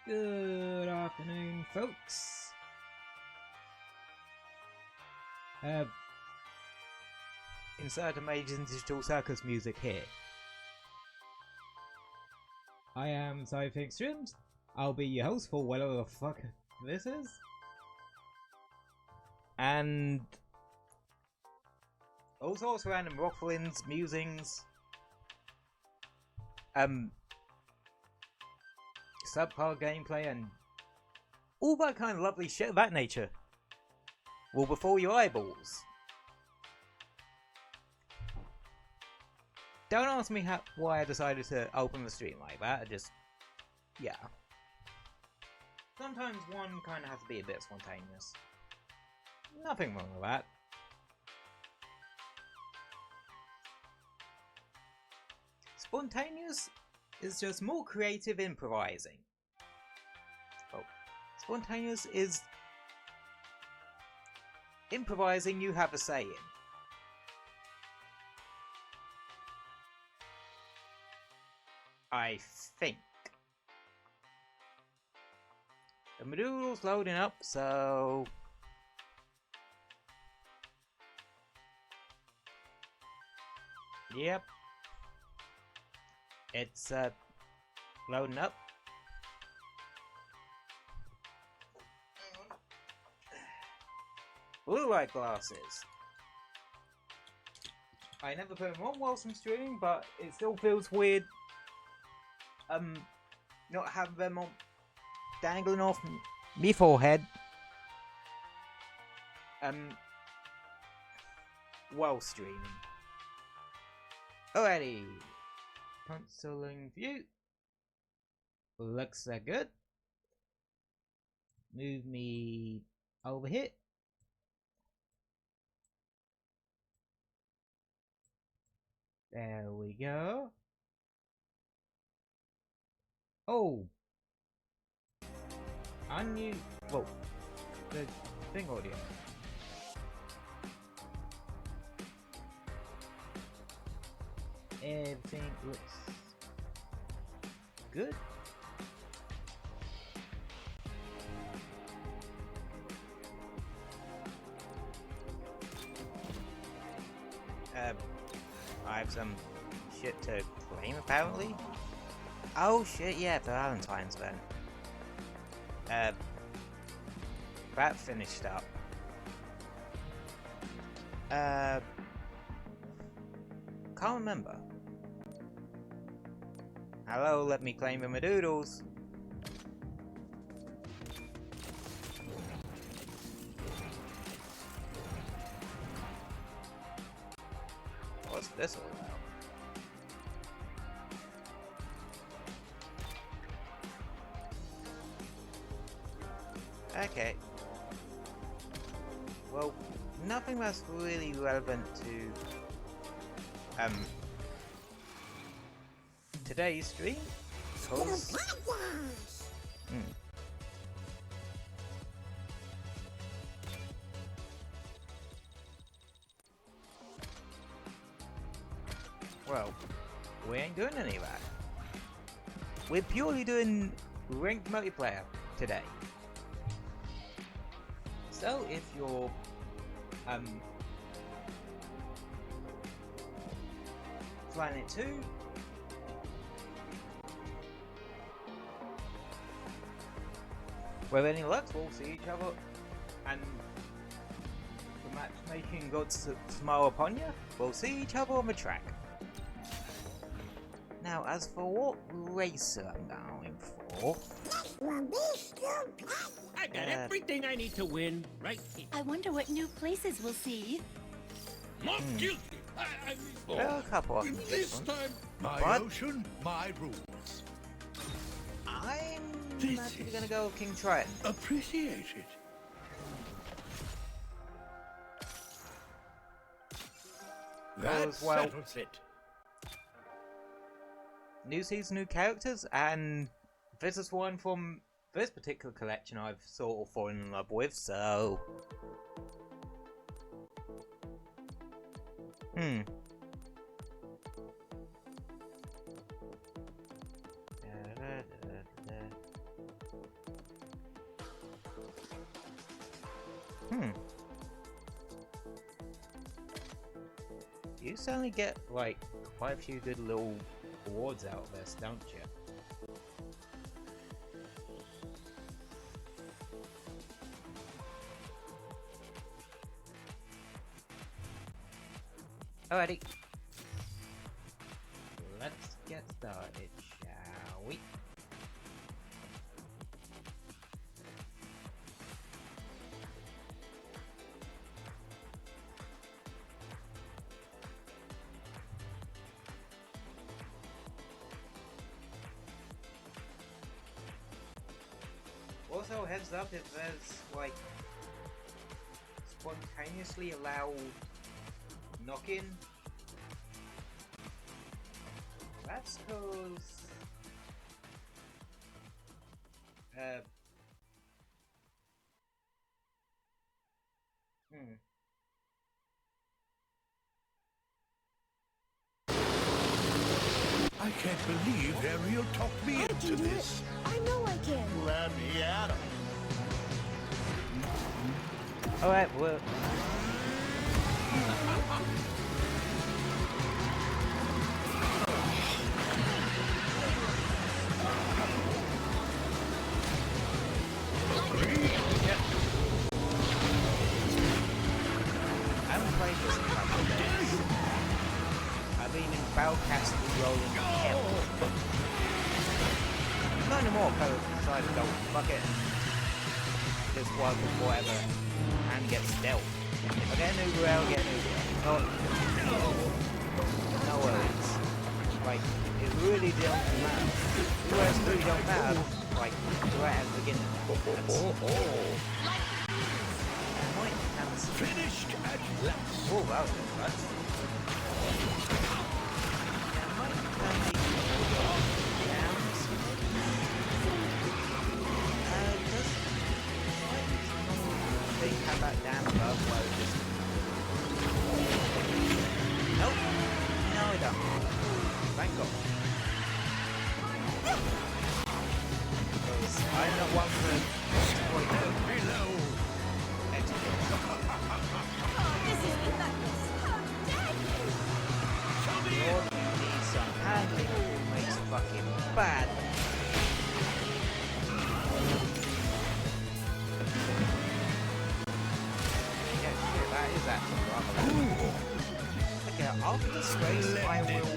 Good afternoon, folks. Insert Amazing Digital Circus music here. I am Sci-Fi Streams. I'll be your host for whatever the fuck this is. And all sorts of random wafflings, musings, subpar gameplay, and all that kind of lovely shit of that nature will befall your eyeballs. Don't ask me why I decided to open the stream like that. I just, yeah. Sometimes one kind of has to be a bit spontaneous. Nothing wrong with that. Spontaneous is just more creative improvising. Oh, spontaneous is improvising you have a say in. I think. The module's loading up, so yep. It's loading up. Blue light glasses. I never put them on whilst I'm streaming, but it still feels weird. Not having them on dangling off me forehead. While streaming. Alrighty. Consoling view. Looks good. Move me over here. There we go. Oh! Whoa. The thing audio. Everything looks good. I have some shit to claim apparently. Oh shit, yeah, the Valentine's event. That finished up. Can't remember. Hello, let me claim my doodles. What's this all about? Okay. Well, nothing that's really relevant to today's stream. Well, we ain't doing any of that. We're purely doing ranked multiplayer today. So if you're Planet 2, with any luck, we'll see each other, and the matchmaking gods smile upon you. We'll see each other on the track. Now, as for what race I'm going for, I got everything I need to win right here. I wonder what new places we'll see. Not guilty. there are a couple of This different. time, my What? ocean, my rules. I'm This actually is- gonna go with King Triton. Appreciate it. That As well. settles it. New season, new characters, and this is one from this particular collection I've sort of fallen in love with, so Hmm. You certainly get, like, quite a few good little awards out of this, don't you? Alrighty. Let's get started, shall we? Also, heads up if there's, like, spontaneously allowed knock-in. That's cause... I can't believe Ariel talked me into this. I know I can. Let me at him. Alright, well... Yep. I haven't played this in a couple of days. I've been in Bellcats rolling hell. Not anymore, because I decided to go fuck it. Just work with whatever and get stealth. If I get a new rail, get a new rail. No worries. Like, it really don't matter. The words really don't matter, like, right at the beginning. Finished at last. Oh, that was good. Have that damn above load just... Nope. No, I don't. Thank God. Because I'm not one for exploiting Below. exploits. This is relentless. How dare you? Lord, you need some handling makes fucking bad. That is actually rather cool. Okay, after this race, I will...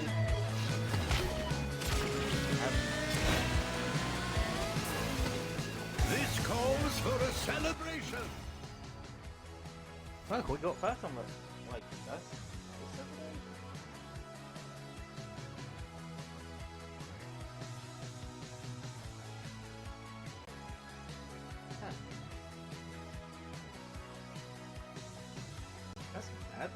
This calls for a celebration. Fuck, we got first on the... like, that's... Huh. That's not bad.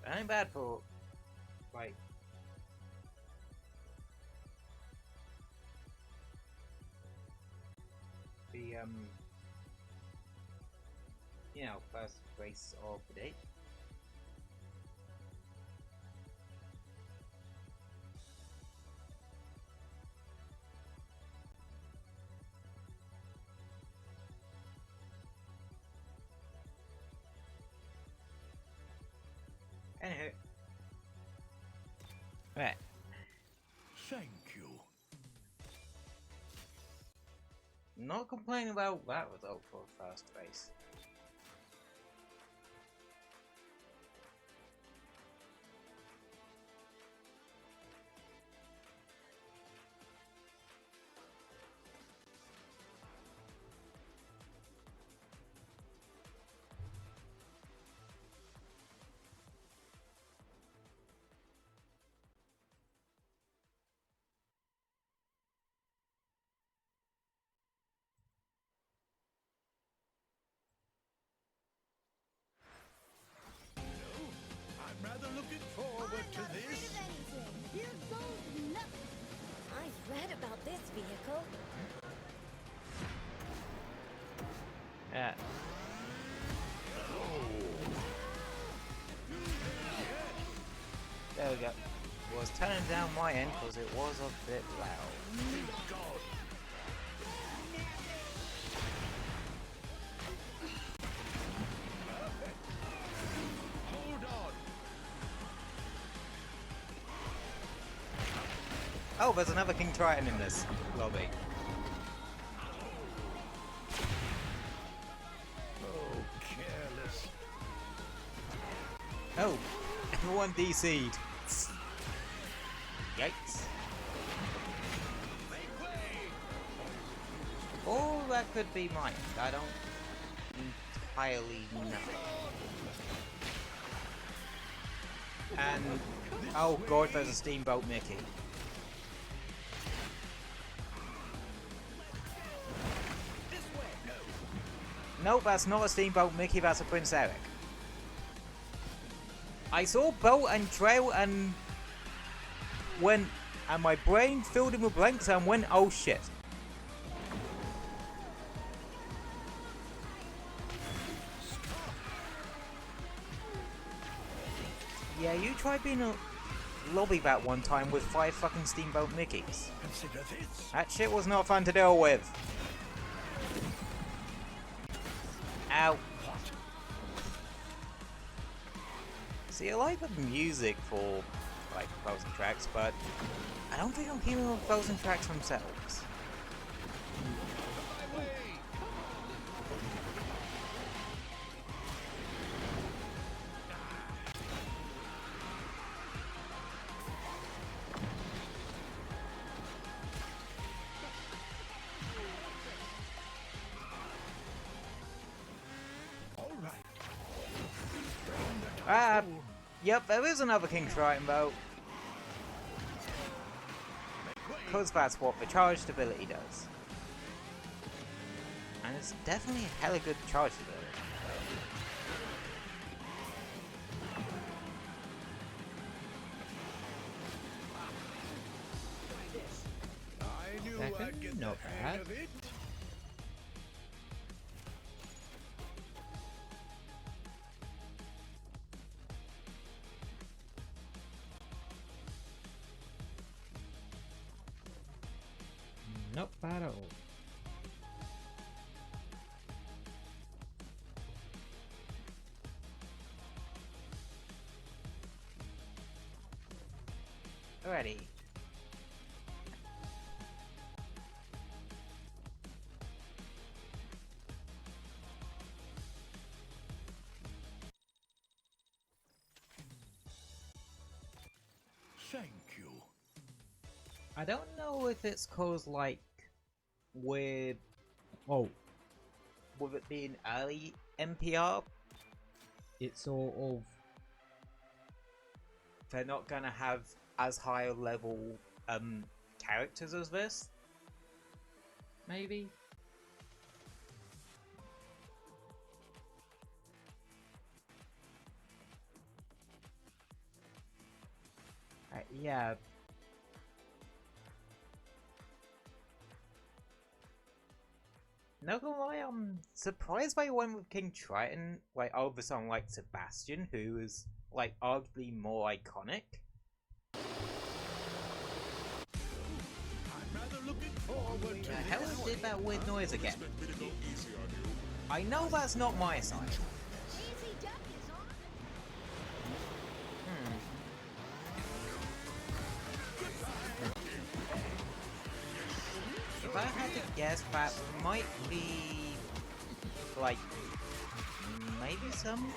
That ain't bad for, like... the, you know, first race of the day. Anywho. Right. Thank you. Not complaining about that result for first race. vehicle. Yeah. There we go. Was turning down my end because it was a bit loud. Hold on. Oh, there's another King Triton in this lobby. Oh, careless. Oh, everyone DC'd. Yikes. Make way. Or that could be mine. I don't entirely know. And oh god, there's a Steamboat Mickey. This way. No. Nope, that's not a Steamboat Mickey, that's a Prince Eric. I saw boat and trail and went, and my brain filled in with blanks and went, oh shit. Yeah, you tried being a lobby that one time with 5 fucking Steamboat Mickeys. Consider this. That shit was not fun to deal with. Ow. See, I like the music for, like, Frozen tracks, but I don't think I'm keen on Frozen tracks themselves. My way. All right. Ah, yep, there is another King Triton boat. Because that's what the charged ability does. And it's definitely a hella good charged ability. I knew Second, I'd get not the hang bad. of it. Not bad at all. Alrighty. Thank you. I don't know if it's cause like with with it being early NPR, it's sort of they're not gonna have as high a level characters as this. Maybe. Yeah. Not gonna lie, I'm surprised by one with King Triton, like over someone like Sebastian, who is like arguably more iconic. I'm rather looking forward to The hell did that weird noise again? I know that's not my side. Easy duck is on. If I had to guess, that might be like maybe some.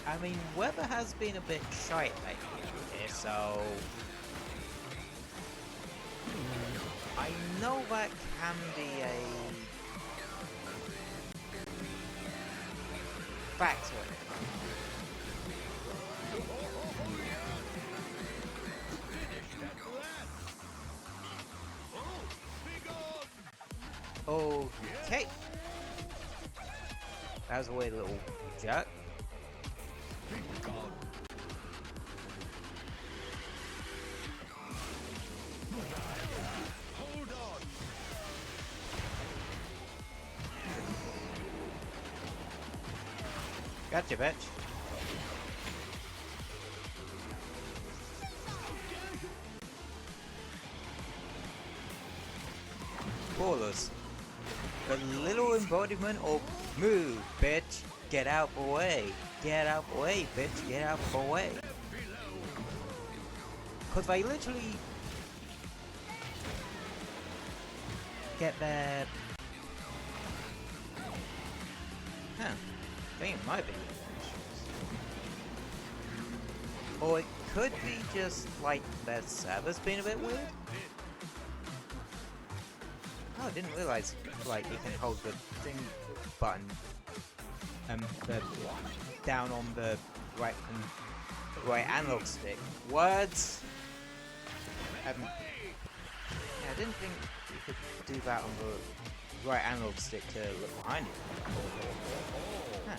I mean, weather has been a bit shite lately out here, so I know that can be a factor. Okay. That was a weird little jerk. Gotcha, bitch. Ballers. A little embodiment of move, bitch. Get out the way. Get out the way, bitch. Get out the way. Cause they literally get their... Huh. I think it might be. Or it could be just like their server's being a bit weird. Oh, I didn't realize like you can hold the thing button the down on the right analog stick. Words. Yeah, I didn't think you could do that on the right analog stick to look behind you. Huh.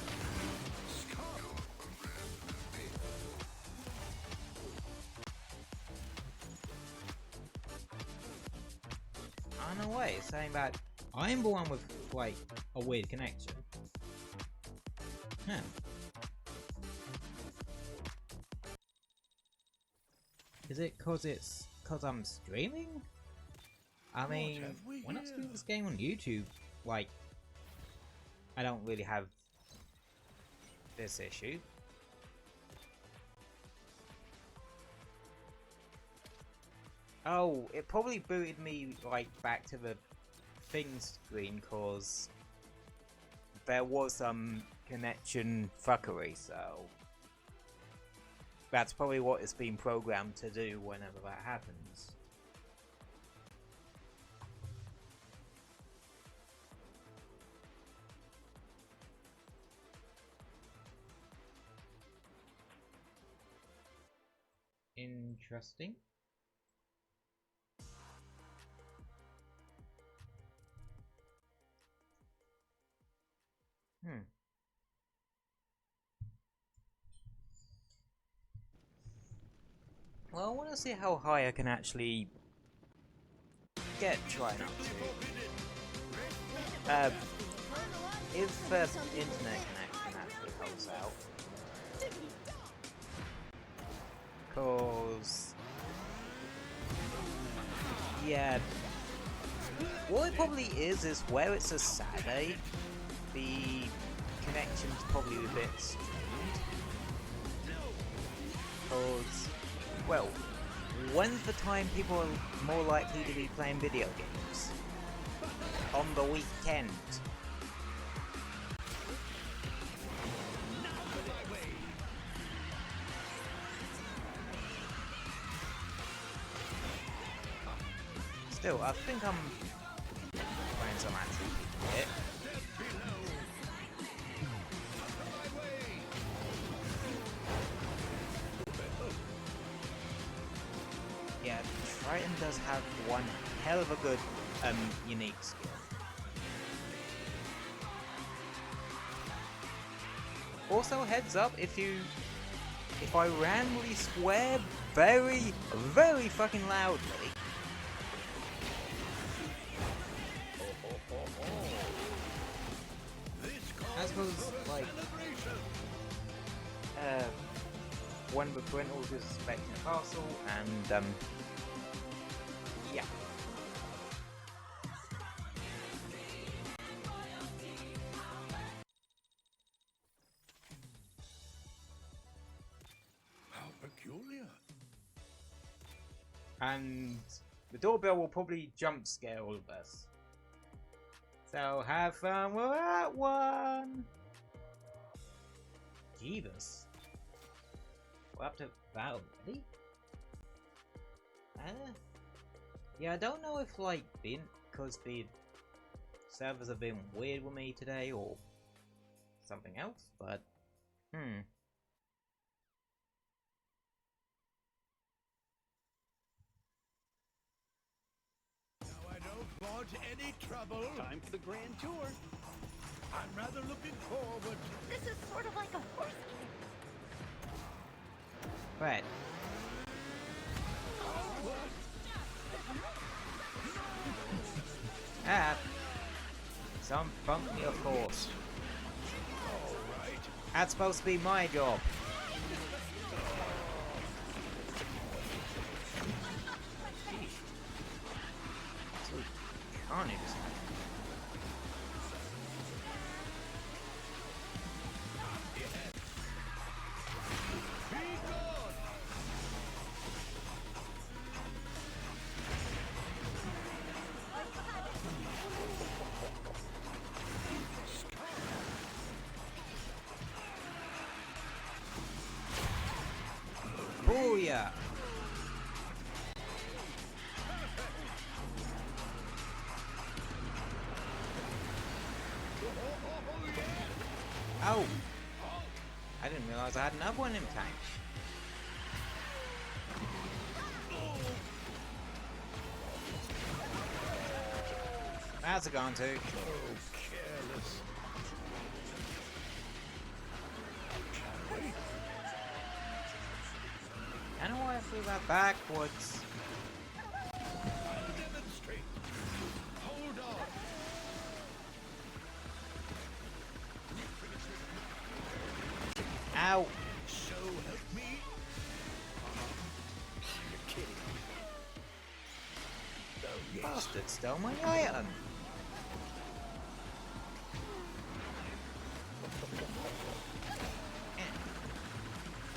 Oh, no way, it's saying that I'm the one with, like, a weird connection. Huh. Is it cause I'm streaming? I mean, when I stream this game on YouTube, like, I don't really have this issue. Oh, it probably booted me, like, back to the thing screen, cause there was some connection fuckery, so that's probably what it's been programmed to do whenever that happens. Interesting. Well, I want to see how high I can actually get trying up to. If internet connection actually holds out. Cause yeah, what it probably is where it's a Saturday, the connection's probably a bit strained. Cause, well, when's the time people are more likely to be playing video games? On the weekend. Still, I think I'm playing some anti here. Yeah, Triton does have one hell of a good unique skill. Also, heads up, if I randomly swear very, very fucking loudly, I suppose, like, one of the parentals is suspecting a parcel, and, yeah. How peculiar. And the doorbell will probably jump scare all of us. So have fun with that one! Jeebus. We're up to that already? Yeah, I don't know if, like, because the servers have been weird with me today or something else, but, Now I don't want any trouble. Time for the grand tour. I'm rather looking forward. This is sort of like a horse right. Ah, some bump me, of course. All right, That's supposed to be my job. Absolute carnage. Booyah! Oh! I didn't realize I had another one in tank. How's it going, too? Oh, careless. I know why I flew that backwards. I'll demonstrate. Hold on. Ow! So help me. You're kidding. Oh, yes. Bastard stole my item!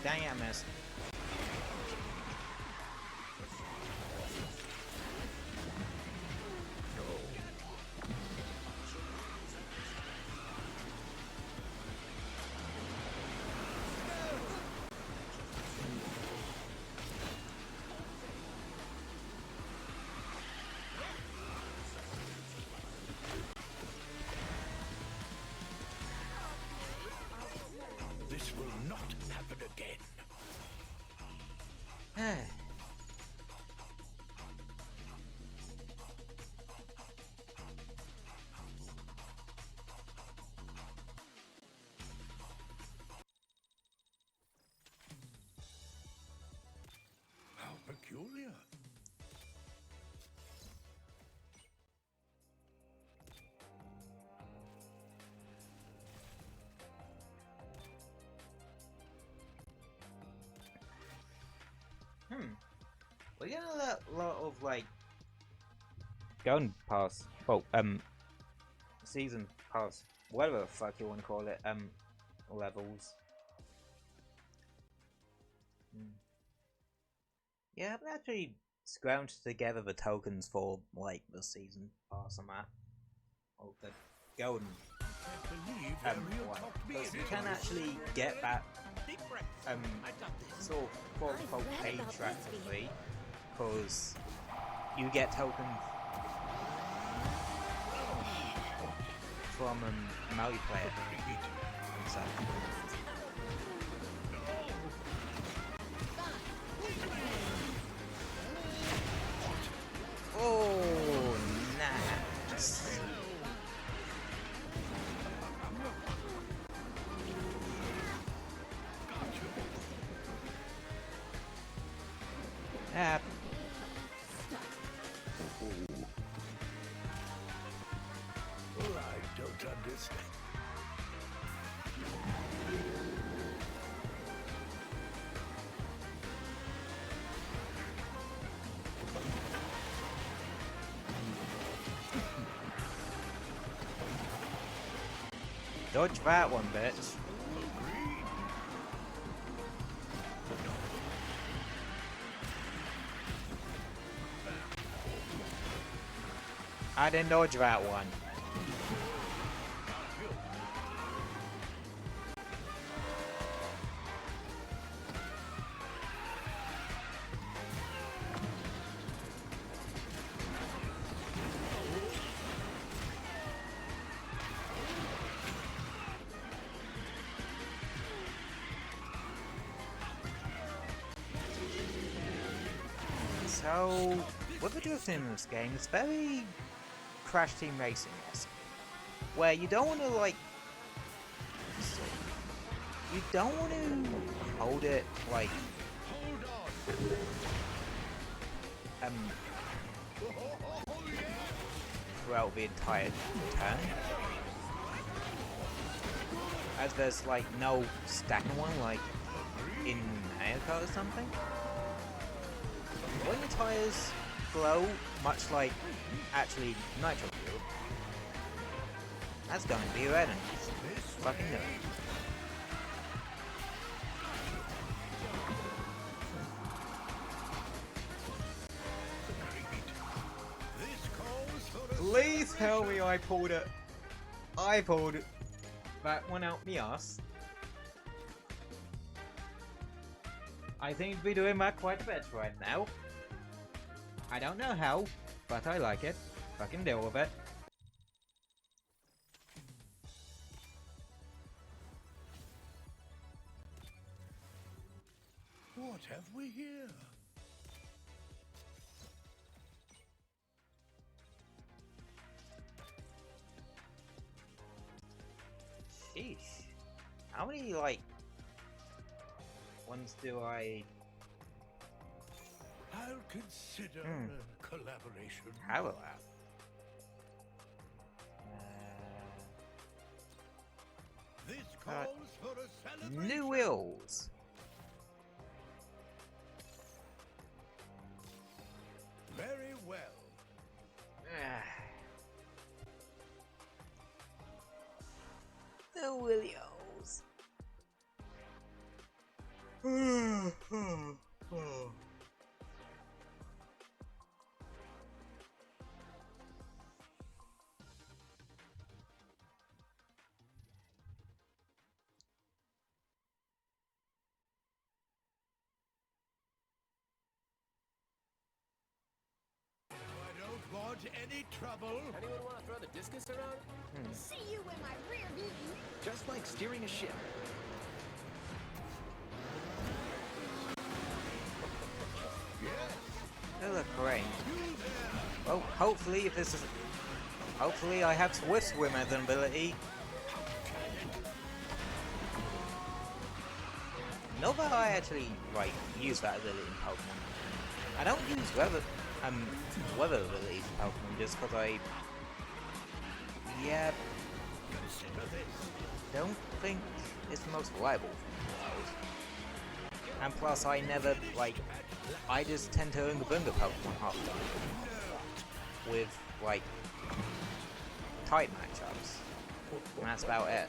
Dang it, I missed. This will not happen again. How peculiar. We're getting a lot of like Golden Pass, well, Season Pass, whatever the fuck you want to call it, levels. Yeah, I've actually scrounged together the tokens for like the Season Pass and that, or the Golden Believe one, because you can actually get that sort of quote-unquote paid track for free, because you get tokens from multiplayer and stuff. Oh, nice. Ah. I don't understand. Dodge that one, bitch. I didn't dodge that one. So, what they're doing in this game is very Crash Team Racing-esque, where you don't want to like, you don't want to hold it like, throughout the entire turn. as there's like no stacking one like in Mario Kart or something. When your tires glow, much like actually nitro fuel, that's going to be red and fucking no. Please tell me I pulled it. I pulled that one out me ass. I seem to be doing that quite a bit right now. I don't know how, but I like it. Fucking deal with it. What have we here? Sheesh. How many, like, ones do I I'll consider a collaboration. have allowed? This calls for a celebration. New wheels. Very well. The Willios. I don't want any trouble. Anyone want to throw the discus around? See you in my rear view. Just like steering a ship. They look great. Well, hopefully, if this is, hopefully, I have Swift Swim as an ability. Not that I actually like use that ability in Pokemon. I don't use weather abilities in Pokemon just because I, don't think it's the most reliable thing. And plus, I never like. I just tend to own the Bunga Pokemon half the time with like tight matchups, and that's about it.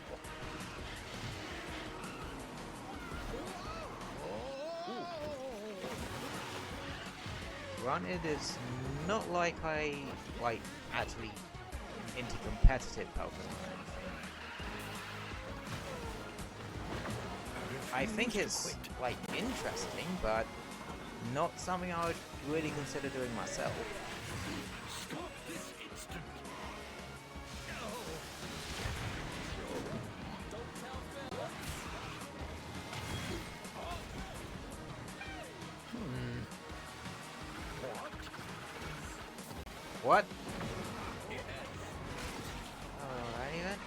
Granted, it's not like I like actually into competitive Pokemon or anything. I think it's like interesting, but not something I would really consider doing myself. Stop this instant. What? Alrighty then.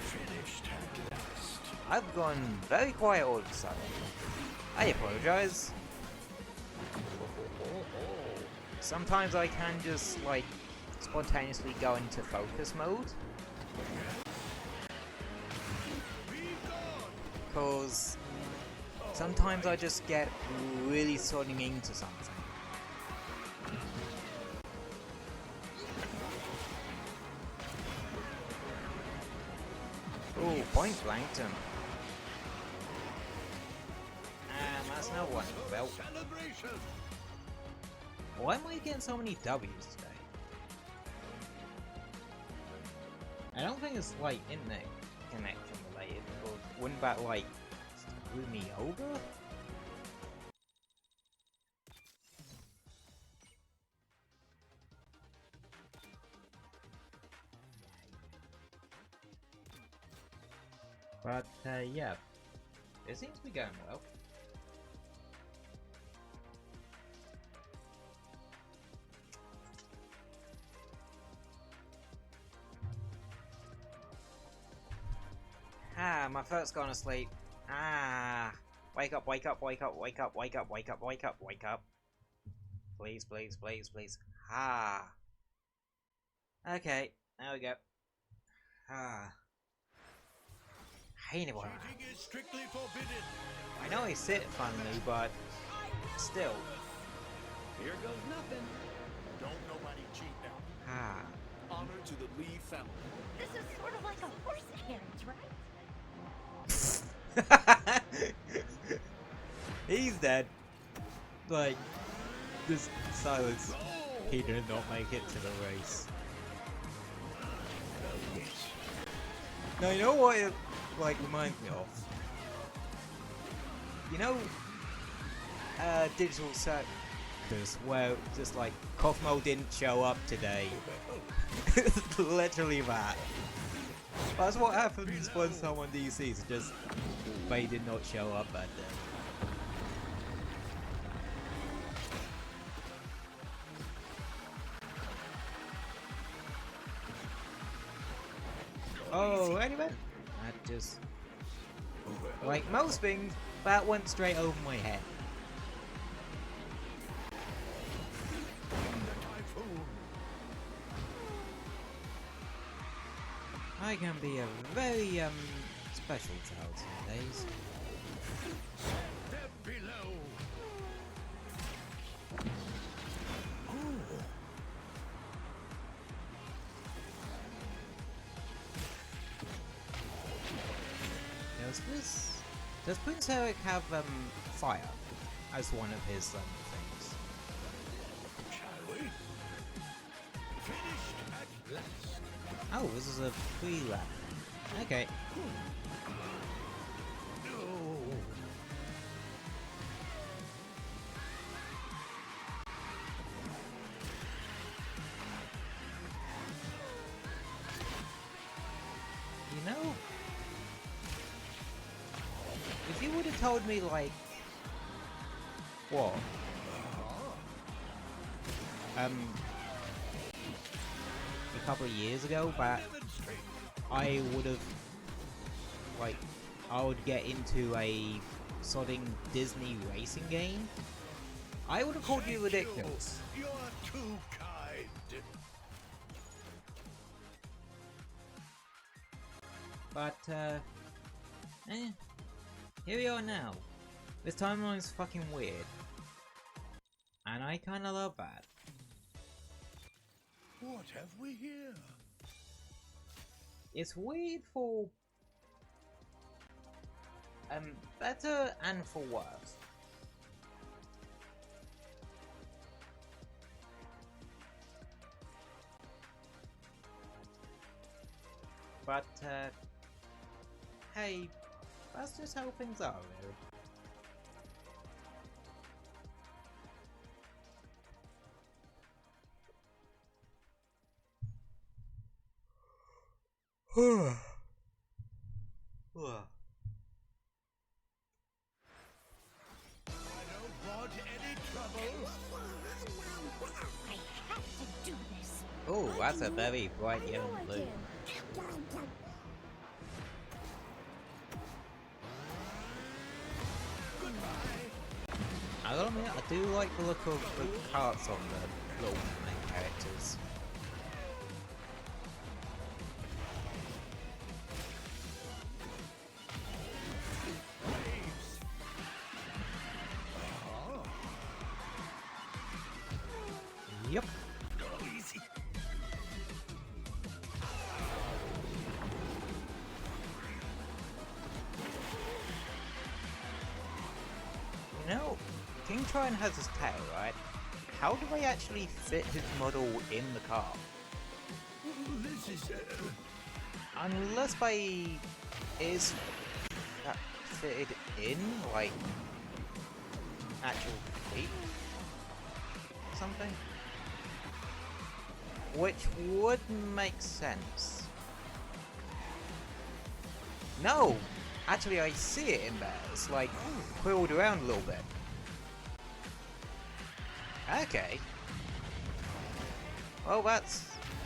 Finished at last. I've gone very quiet all of a sudden. I apologize. Sometimes I can just like spontaneously go into focus mode. Because sometimes I just get really zoning into something. Ooh, point blanked him. And that's no one belt. Celebration. Why am I getting so many W's today? I don't think it's like internet connection related, or wouldn't that like screw me over? But yeah, it seems to be going well. Ah, my foot's gone asleep. Ah. Wake up, wake up, wake up, wake up, wake up, wake up, wake up, wake up. Please, please, please, please. Ah. Okay, there we go. Ah. Hate it. Cheating is strictly forbidden. I know I sit funny, but still. Here goes nothing. Don't nobody cheat now. Ah. Honor to the Lee family. This is sort of like a horse carriage, right? He's dead. Like, just silence. He did not make it to the race. Now you know what it like reminds me of? You know, digital circus where just like Cosmo didn't show up today. Literally that. That's what happens when someone DCs. Just they did not show up that day. Oh, anyway, that just like most things, that went straight over my head. I can be a very special child some days. Step below. Does Prince Eric have fire as one of his things? Shall we? Finished at last. Oh, this is a free lap. Okay. No. You know, if you would have told me like what? A couple of years ago that I would have like I would get into a sodding Disney racing game, I would have called you ridiculous. You're too kind. But here we are now. This timeline's fucking weird. And I kinda love that. What have we here? It's weird for better and for worse. But hey, that's just how things are, really. I don't want any trouble. I have to do this. Oh, that's a very bright yellow I blue. do. I gotta admit, I do like the look of the parts on the little main characters. Yep. Easy. You know, King Triton has his tail, right? How do they actually fit his model in the car? This is Unless they is that fitted in, like actual feet, something, which would make sense. No, actually, I see it in there. It's like quilled around a little bit. Okay. Well, that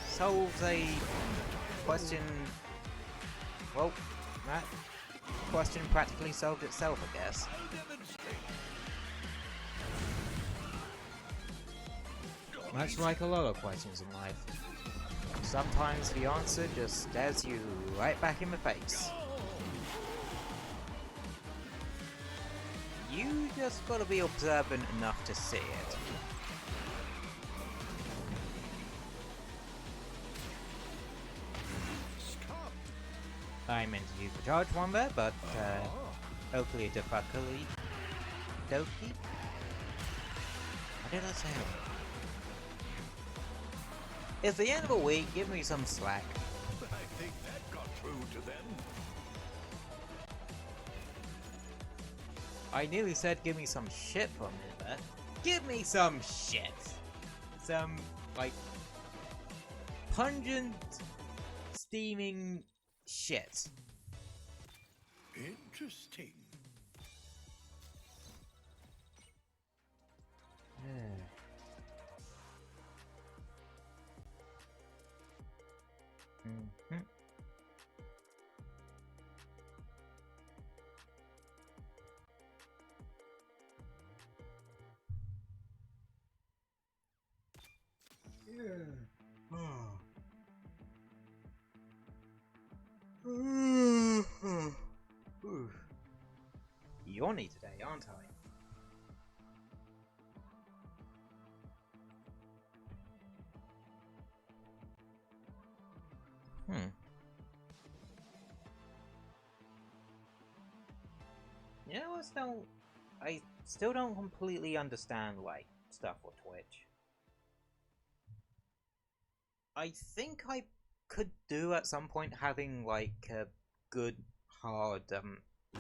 solves a question. Well, that question practically solved itself, I guess. Much like a lot of questions in life. Sometimes the answer just stares you right back in the face. You just gotta be observant enough to see it. I meant to use the charge one there, but hopefully difficulty. Doki? What did I say? It's the end of the week, give me some slack. I think that got through to them. I nearly said give me some shit from it there. Give me some shit! Some, like, pungent, steaming shit. Interesting. Mhm. Yawny today, aren't I? You know what, I still don't completely understand, like, stuff with Twitch. I think I could do at some point having, like, a good, hard,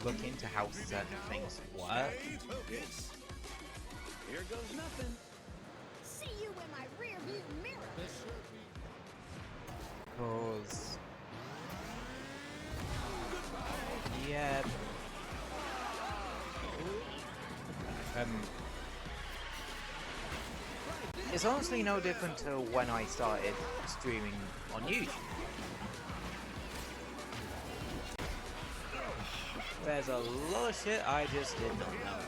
look into how certain things work. Here goes nothing. See you in my rearview mirror. Cause... yeah... it's honestly no different to when I started streaming on YouTube. There's a lot of shit I just did not know.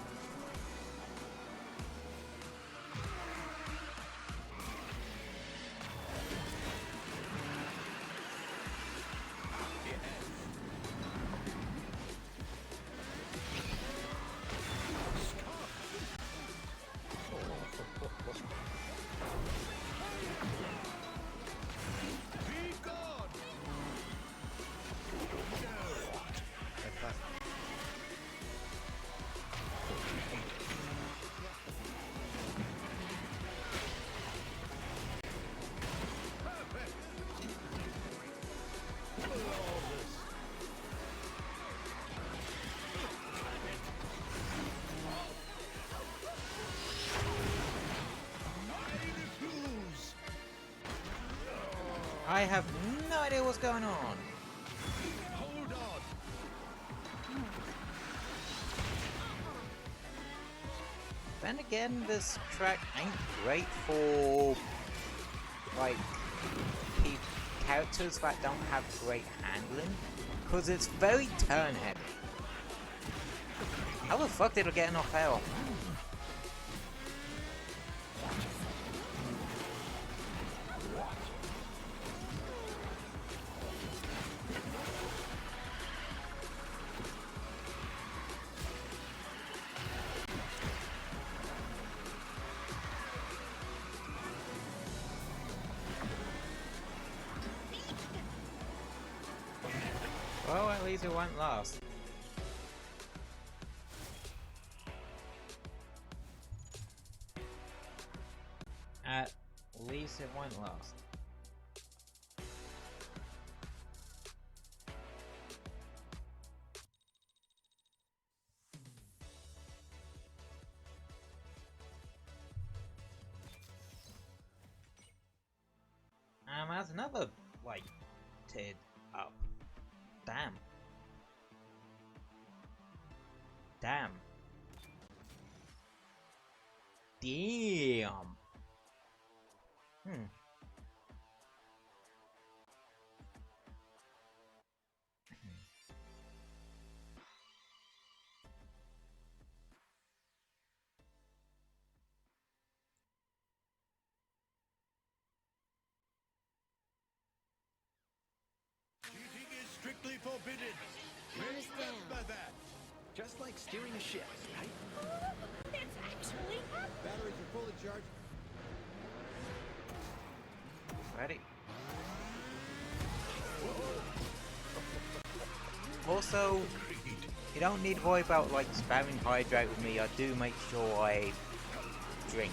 I have no idea what's going on. Hold on. Then again, this track ain't great for, like, characters that don't have great handling, because it's very turn heavy. How the fuck did I get enough health? Well, at least it won't last. At least it won't last. That's another, like, tid up. Damn. Damn. Damn. forbidden. Remember that. Just like steering a ship, right? It's actually happening. Batteries are fully charged. Ready? Also, you don't need to worry about like spamming hydrate with me. I do make sure I drink.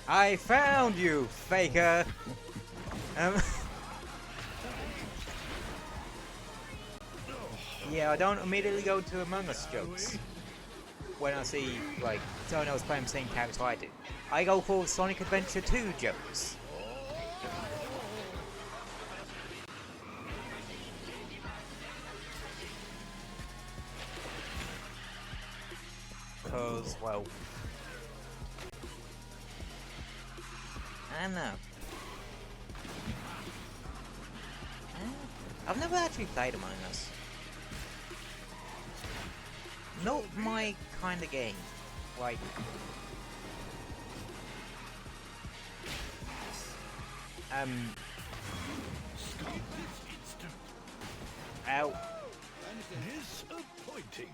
I found you, faker. Yeah, I don't immediately go to Among Us jokes when I see like someone else playing the same character I do. I go for Sonic Adventure 2 jokes. Cause, well, I don't know. I've never actually played Among Us. Not my kind of game. Like, ow. Disappointing.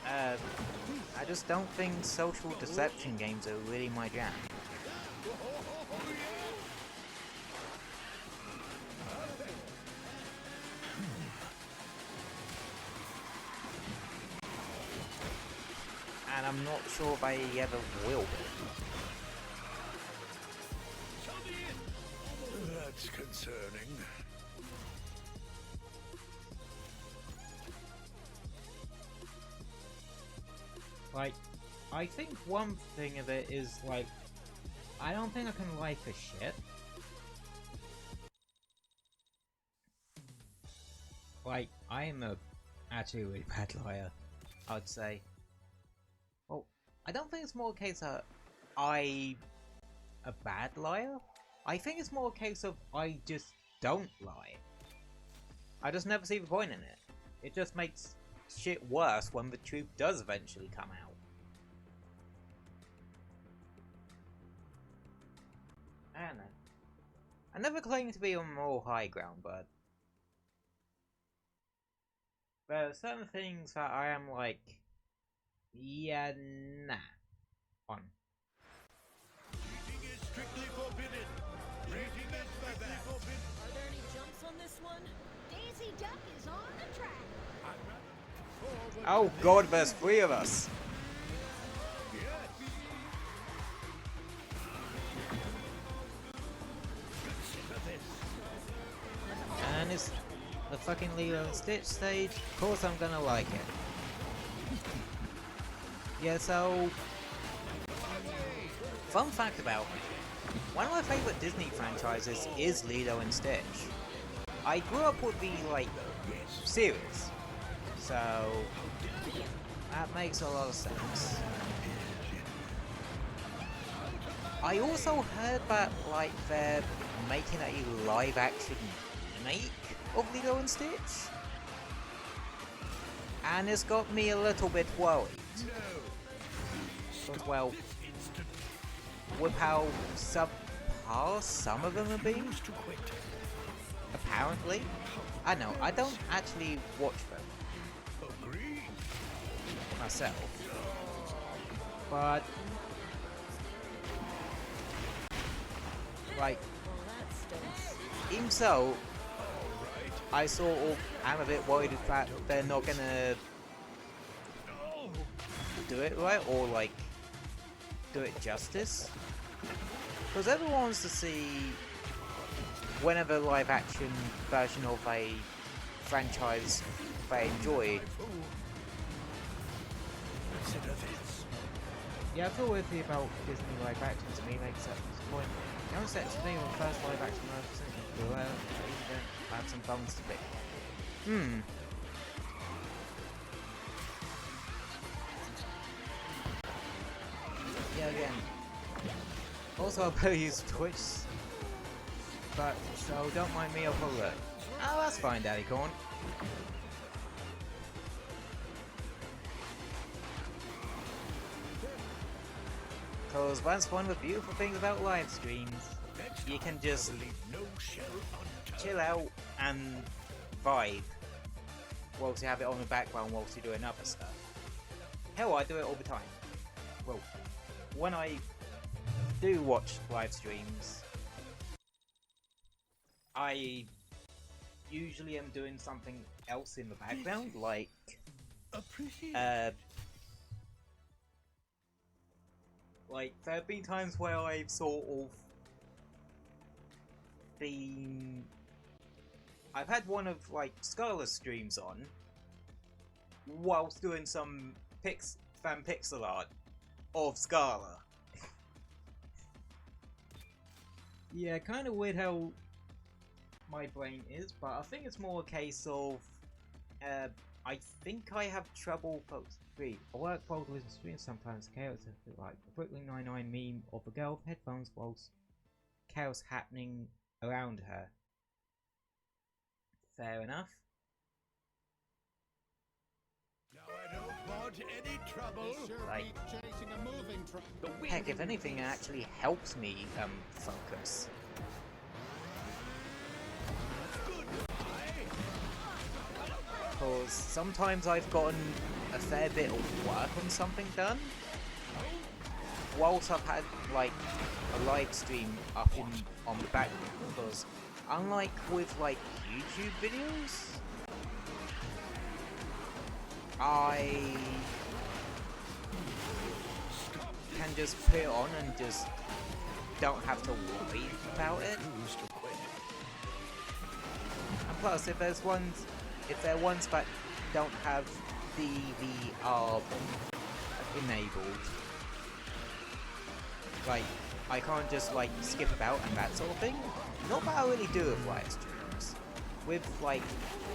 I just don't think social deception games are really my jam. And I'm not sure if I ever will be. That's concerning. Like, I think one thing of it is, like, I don't think I can like a shit. Like, I am actually a really bad liar, I would say. Well, I don't think it's more a case of a bad liar. I think it's more a case of I just don't lie. I just never see the point in it. It just makes shit worse when the truth does eventually come out. I don't know. I never claim to be on moral high ground, but there are certain things that I am like, yeah, nah, on. Cheating is strictly forbidden. Rating is strictly forbidden. Are there any jumps on this one? Daisy Duck is on the track. Oh god, there's 3 of us! And it's the fucking Lilo and Stitch stage. Of course I'm gonna like it. Yeah, so... Fun fact about me. One of my favourite Disney franchises is Lilo and Stitch. I grew up with the, like, series. So... that makes a lot of sense. I also heard that, like, they're making a live-action remake of Lilo and Stitch. And it's got me a little bit worried. Because, well, with how subpar some of them have been, apparently. I know, I don't actually watch them myself, but like, even so, I sort of am a bit worried that they're not gonna do it right, or like do it justice, because everyone wants to see whenever live action version of a franchise they enjoy. Yeah, I feel with you about Disney live action. To me makes sense. Point. The concept to me when first live action I had some bones to pick. Yeah, again. Also, I'll probably use Twitch, but so don't mind me. I'll probably look. Oh, that's fine, Daddy Corn. Because that's one of the beautiful things about live streams. you can just leave no shell unturned. chill out and vibe whilst you have it on the background whilst you're doing other stuff. Hell, I do it all the time. Well, when I do watch live streams, I usually am doing something else in the background, like Appreciate like there have been times where I've sort of been... I've had one of like Scarlet's streams on whilst doing some fan pixel art of Scarlet. Yeah, kind of weird how my brain is, but I think it's more a case of I think I have trouble I work both with the stream sometimes. Chaos like the Brooklyn 99 meme of a girl with headphones whilst chaos happening around her. Fair enough. Now I don't want any trouble. Like, Chasing a moving truck. heck, if anything, it actually helps me focus. Because sometimes I've gotten a fair bit of work on something done whilst I've had like a live stream up on the background, because unlike with like YouTube videos, I can just put it on and just don't have to worry about it. And plus, if there are ones that don't have DVR enabled, like I can't just like skip about and that sort of thing. Not that I really do with live streams. With like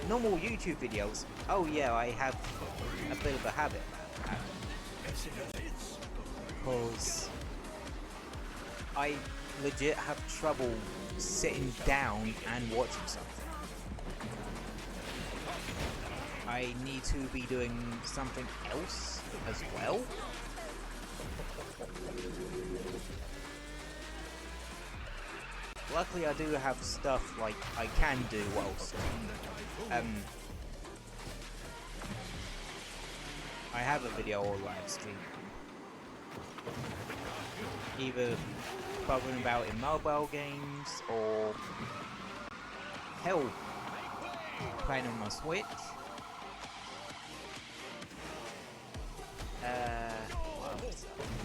normal YouTube videos, oh yeah, I have a bit of a habit about that. Because I legit have trouble sitting down and watching something. I need to be doing something else as well. Luckily I do have stuff like I can do whilst I have a video or live stream. Either bubbling about in mobile games or hell, playing on my Switch.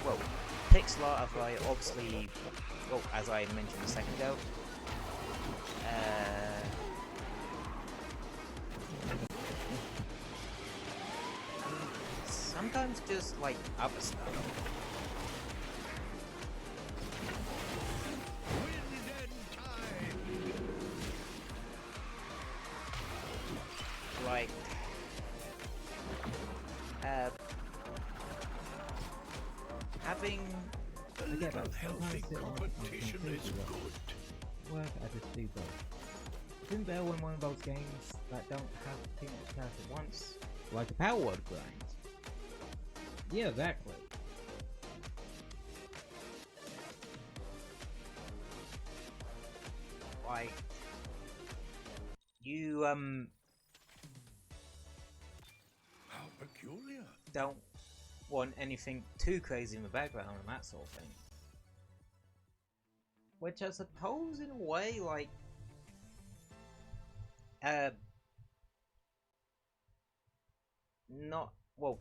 Well, pixel art, I obviously, well, as I mentioned a second ago, sometimes just like other stuff. Like, having Healthy competition is good. work as a do both. Isn't there one of those games that don't have too much stuff at once? Like a Power Word grind. Yeah, exactly. Like, you How peculiar. don't want anything too crazy in the background and that sort of thing. Which I suppose in a way, like, not, well,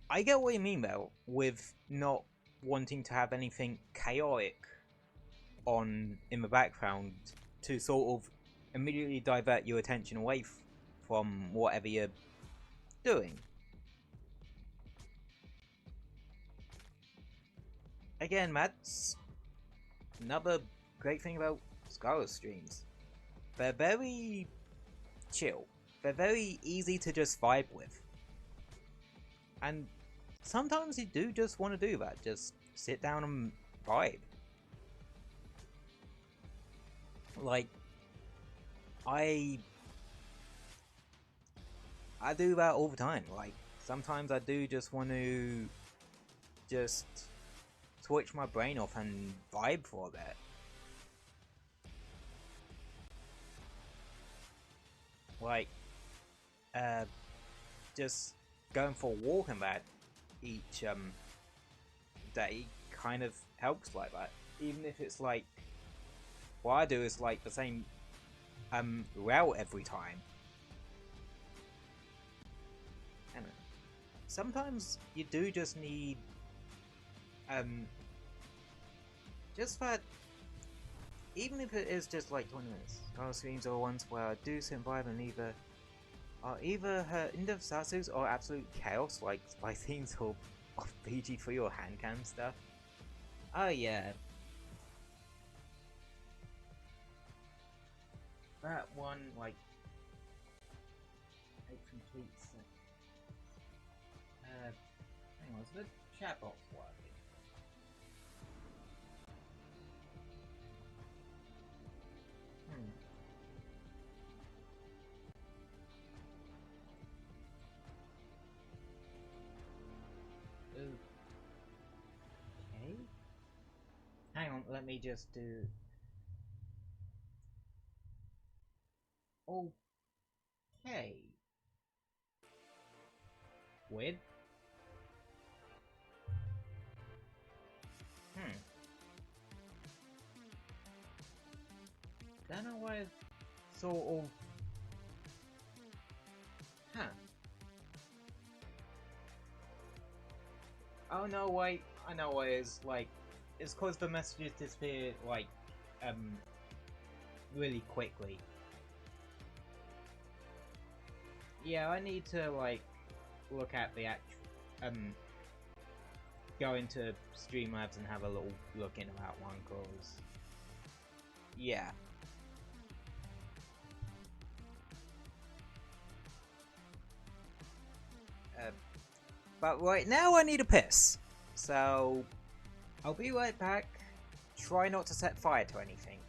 I get what you mean though, with not wanting to have anything chaotic on in the background to sort of immediately divert your attention away from whatever you're doing. Again, that's another great thing about Scarlet streams. They're very chill. They're very easy to just vibe with. And sometimes you do just want to do that. Just sit down and vibe. Like, I do that all the time. Like, sometimes I do just want to just switch my brain off and vibe for a bit. like, just going for a walk and that each day kind of helps like that. Even if it's like, what I do is like the same route every time. And sometimes you do just need just that, even if it is just like 20 minutes. Our streams are ones where I do survive and either her in-depth satsus or absolute chaos, like spy themes or BG3 or hand cam stuff. Oh yeah. That one, like, a complete set. Hang on, is the chat box working? Okay. Hang on, let me just do. Okay. Weird. Don't know why it's sort of. Huh. Oh no, wait. I know why it's like. It's cause the messages disappear, like, really quickly. Yeah, I need to, like, look at the actual, go into Streamlabs and have a little look into that one, cause, yeah. But right now I need a piss, so I'll be right back. Try not to set fire to anything.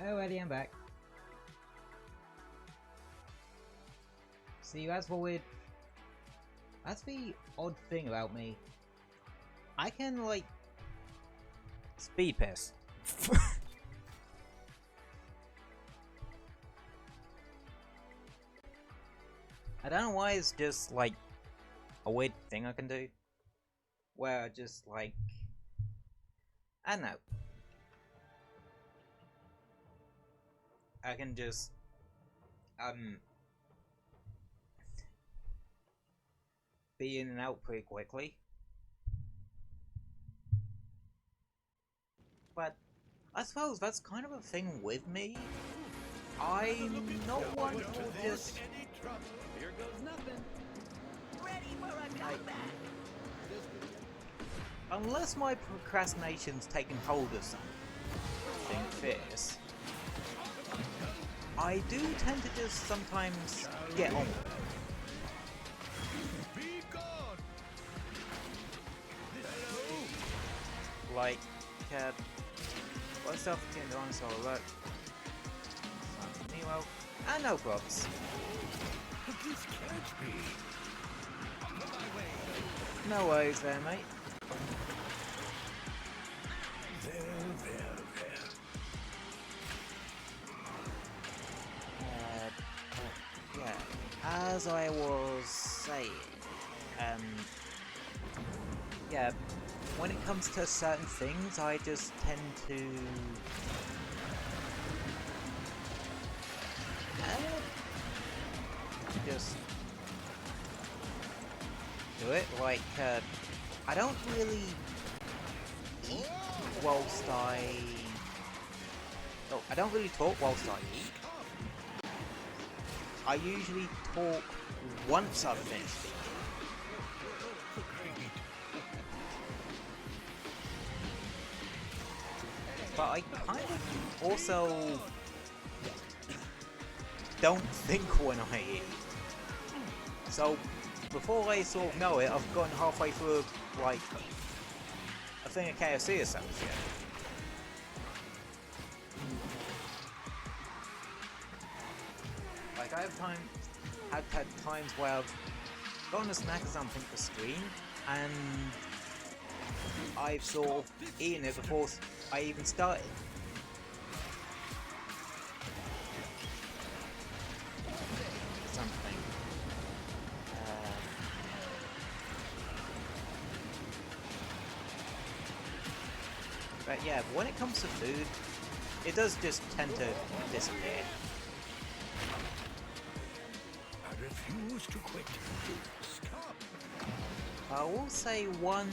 Alrighty, I'm back. See, that's the odd thing about me. I can, like, speed pass. I don't know why it's just, like, a weird thing I can do. Where I just, like, I don't know. I can just, be in and out pretty quickly. But I suppose that's kind of a thing with me. I'm not one who just Here goes nothing. Ready for a comeback. unless my procrastination's taken hold of something fierce, I do tend to just sometimes get on with it. Be gone! Like, what's up in the on solo work? Nemo, and no props. This can't be. No worries there, mate. There. Yeah, as I was saying, yeah, when it comes to certain things, I just tend to just do it. Like, I don't really eat whilst I don't really talk whilst I eat. I usually talk once I've finished eating. But I kind of also don't think when I eat. So before I sort of know it, I've gotten halfway through like a thing of KFC or some shit. Like I've had times where I've gotten a snack or something to stream, and I've sort of eaten it before I even started. Something. But yeah, when it comes to food, it does just tend to disappear. I refuse to quit. Stop. I will say one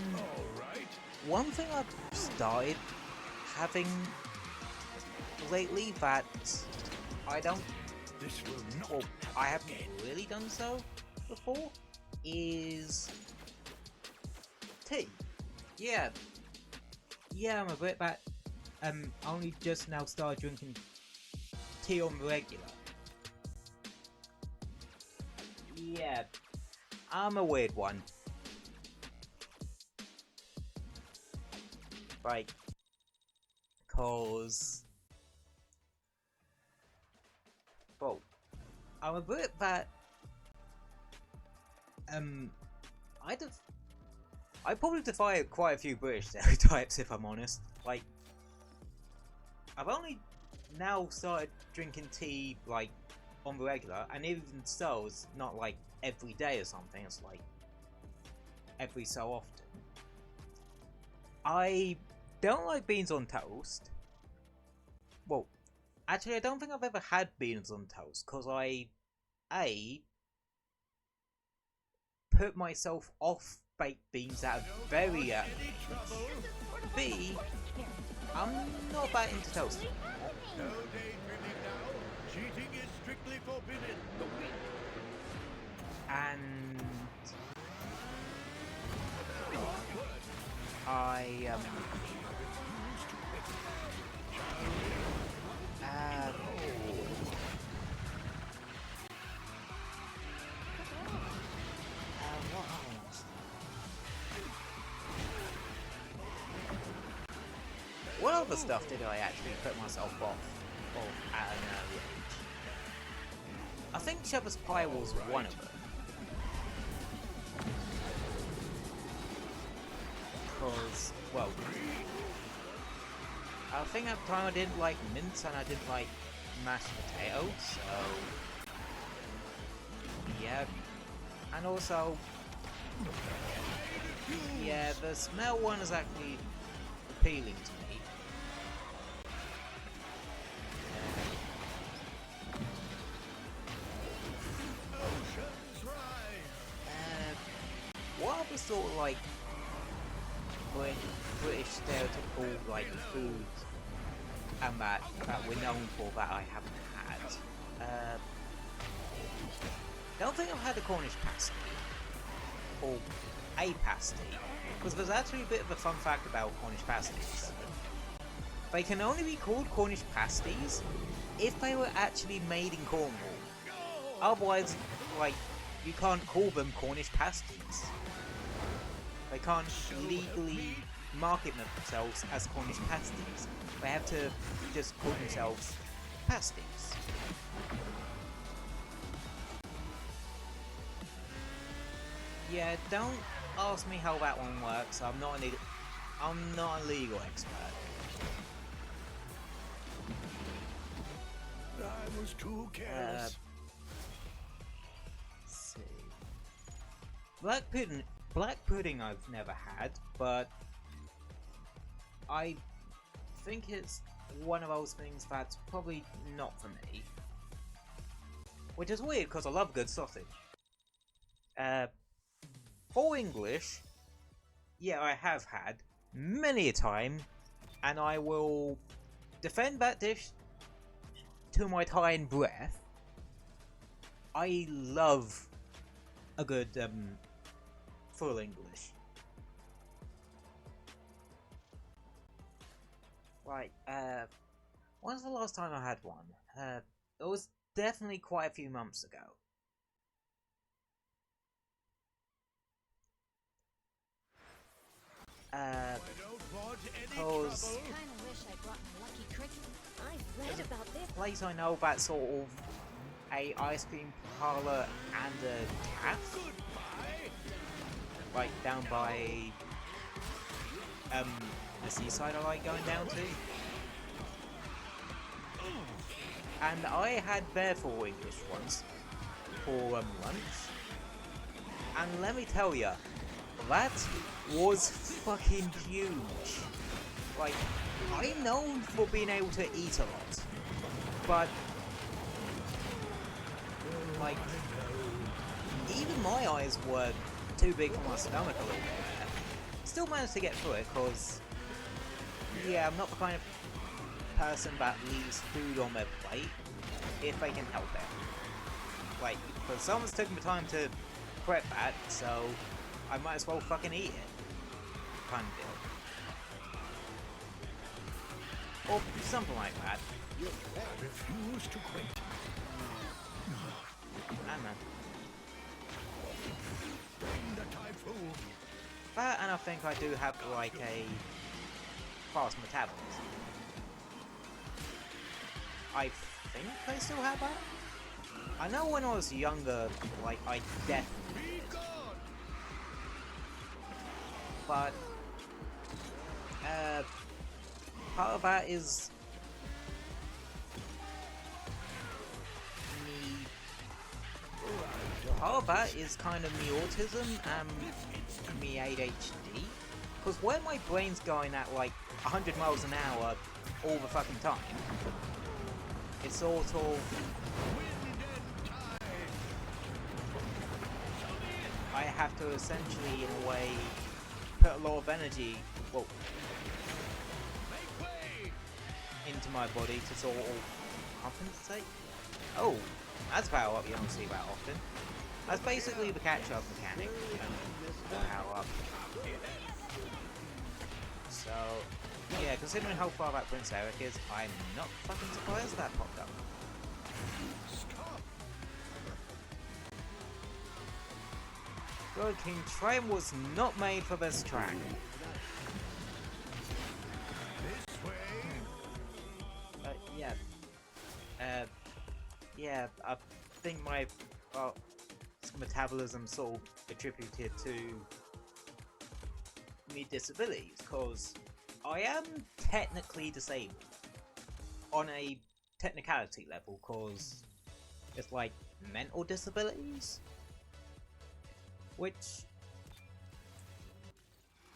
thing I've started having lately that I don't, This will not. well, I haven't really done so before, is tea. Yeah, I'm a bit back. I only just now started drinking tea on the regular. Yeah, I'm a weird one. Like, cause, well, I'm a bit that, I probably defy quite a few British stereotypes if I'm honest. Like, I've only now started drinking tea, like, on the regular, and even so, it's not like every day or something, it's like every so often. I don't like beans on toast. Well, actually, I don't think I've ever had beans on toast, because I, A, put myself off baked beans at a very early age. B, I'm not that into toast. No daydreaming now. Cheating is strictly forbidden. And I what other stuff did I actually put myself off? of at an early age. I think Shepherd's Pie was one of them. Because, well, I think at the time I didn't like mince and I didn't like mashed potatoes, so yeah. And also, yeah, the smell one is actually appealing to me. What other sort of like British stereotypical like food and that we're known for that I haven't had? Don't think I've had a Cornish pasty or a pasty, because there's actually a bit of a fun fact about Cornish pasties. They can only be called Cornish pasties if they were actually made in Cornwall. Otherwise, like, you can't call them Cornish pasties. They can't legally market themselves as Cornish pasties. They have to just call themselves pasties. Yeah, don't ask me how that one works. I'm not a legal expert. I was too careless. Let's see. Black pudding I've never had, but I think it's one of those things that's probably not for me. Which is weird because I love good sausage. For English, yeah, I have had many a time, and I will defend that dish to my dying breath. I love a good full English. Right, when's the last time I had one? It was definitely quite a few months ago. Because Kinda wish I brought my lucky cricket. I've read about this. place I know that's sort of a ice cream parlor and a cafe, like down by the seaside I like going down to. And I had their full English once for lunch, and let me tell ya, that was fucking huge. Like, I'm known for being able to eat a lot, but like, even my eyes were too big for my stomach a little bit there. Still managed to get through it, cause yeah, I'm not the kind of person that leaves food on their plate if they can help it. Like, because someone's taking the time to prep that, so I might as well fucking eat it. Kind of deal. Or something like that. You refuse to quit. I don't know. Bring the typhoon. That, and I think I do have like a fast metabolism. I think I still have that. I know when I was younger, like, I definitely did. But part of that is me. Part of that is kind of me autism and me ADHD. Because when my brain's going at like 100 miles an hour all the fucking time, it's sort of, I have to essentially, in a way, put a lot of energy, well, into my body to sort of compensate. Oh, that's a power up you don't see that often. That's basically the catch-up mechanic, you know, power up. So, yeah, considering how far that Prince Eric is, I'm not fucking surprised that popped up. Good King Train was not made for this track. Yeah. Yeah, I think my metabolism sort of attributed to me disabilities, because I am technically disabled on a technicality level, because it's like mental disabilities, which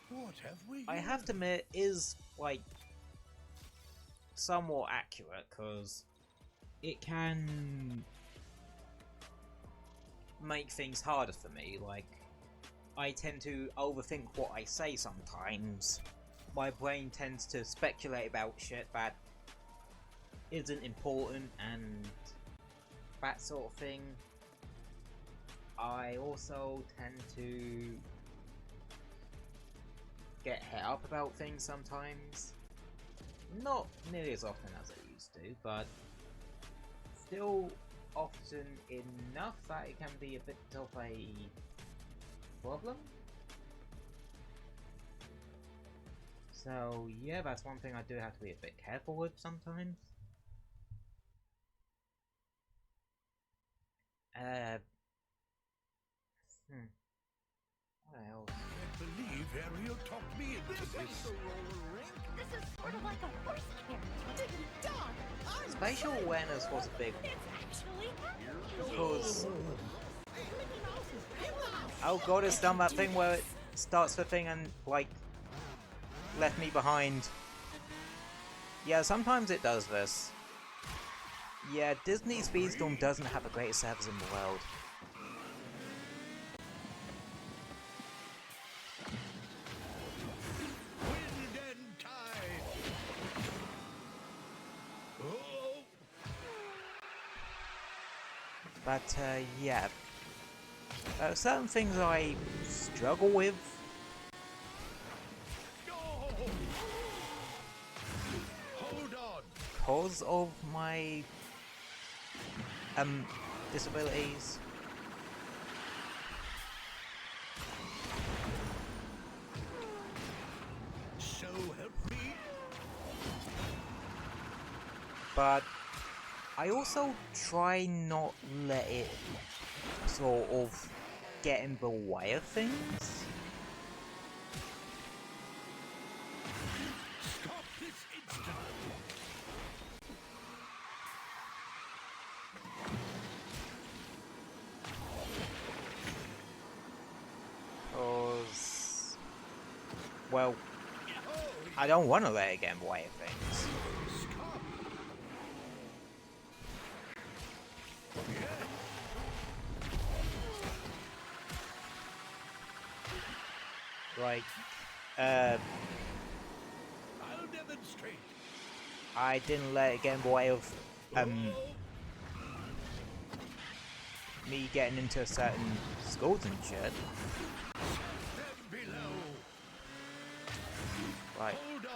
What have we I here? have to admit is like somewhat accurate, because it can make things harder for me. Like, I tend to overthink what I say sometimes. My brain tends to speculate about shit that isn't important and that sort of thing. I also tend to get het up about things sometimes. Not nearly as often as I used to, but still often enough that it can be a bit of a problem. So yeah, that's one thing I do have to be a bit careful with sometimes. What else? Can't believe Ariel talked me into this. This is sort of like a horse carriage. Diggity dog! Spatial awareness was a big one. It's actually happening. Because Mickey Mouse is oh god, it's done that thing where it starts the thing and like left me behind. Yeah, sometimes it does this. Yeah, Disney Speedstorm doesn't have the greatest servers in the world. Wind and tide. Oh, But yeah, certain things I struggle with. no. Hold on. Because of my disabilities. So help me. But I also try not let it sort of get in the way of things. Stop this instant. Because, well, Oh, I don't want to let it get in the way of things. stop. Yeah. Like, I'll demonstrate. I didn't let it get in the way of Oh, me getting into certain schools and shit. them below. Like, Hold on.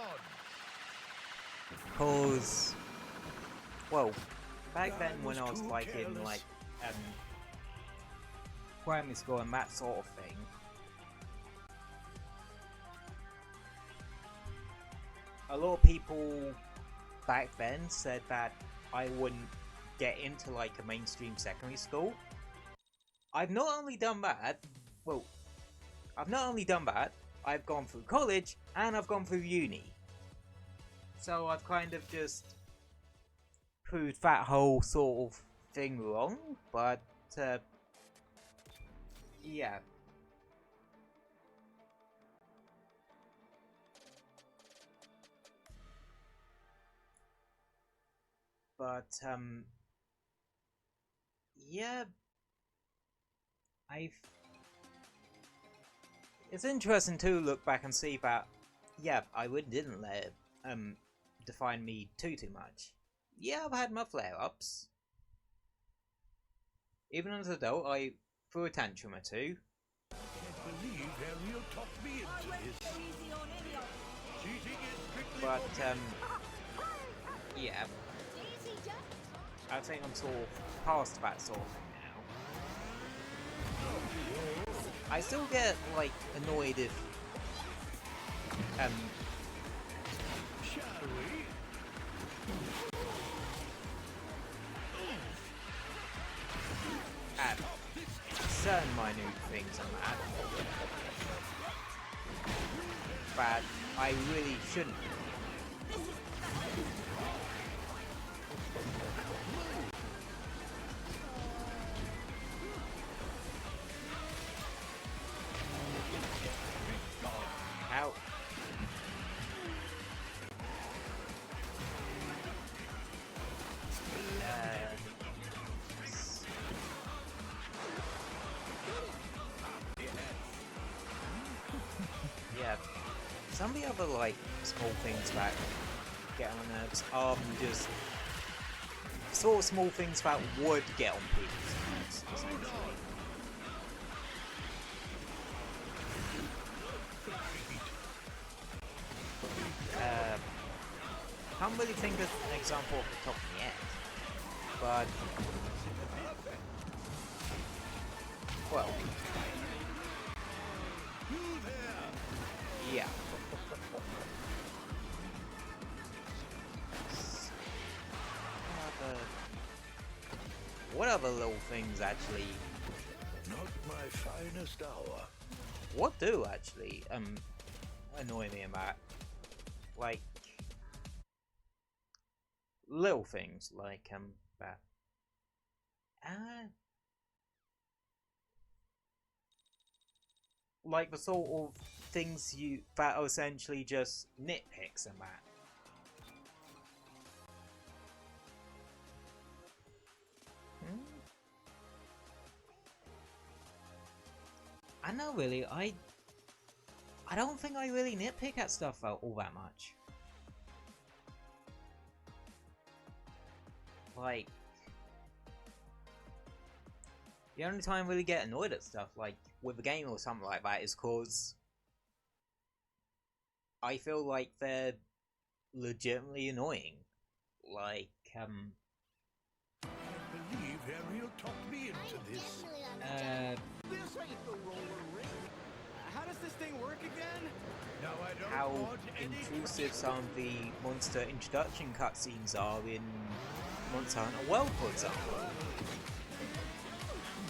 cause, well, back then when I was like in like primary school and that sort of thing, a lot of people back then said that I wouldn't get into like a mainstream secondary school. I've not only done that, well, I've gone through college and I've gone through uni. So I've kind of just proved that whole sort of thing wrong, but yeah. But yeah, I've. It's interesting to look back and see that, yeah, I really didn't let it define me too much. Yeah, I've had my flare-ups. Even as an adult, I threw a tantrum or two. Can't believe Ariel talked me into this. Cheating is strictly But forbidden. yeah, Daisy Duck. I think I'm sort of past that sort of thing now. I still get like annoyed if Shall we? things and that I really shouldn't. Ow. Yeah. Some of the other, like, small things that get on my nerves are just sort of small things that would get on people's nerves, essentially. Can't really think of an example off the top of my head, but well, yeah. What other little things actually? Not my finest hour. What do actually annoy me about, like, little things like that. Like the sort of things that are essentially just nitpicks and that. I know, really. I don't think I really nitpick at stuff all that much. Like, the only time I really get annoyed at stuff, like with a game or something like that, is cause I feel like they're legitimately annoying. Like, I believe Ariel talked me into this. This ain't the roller rink. How does this thing work again? Now I don't how want any intrusive some of the monster introduction cutscenes are in Monster Hunter World, for example.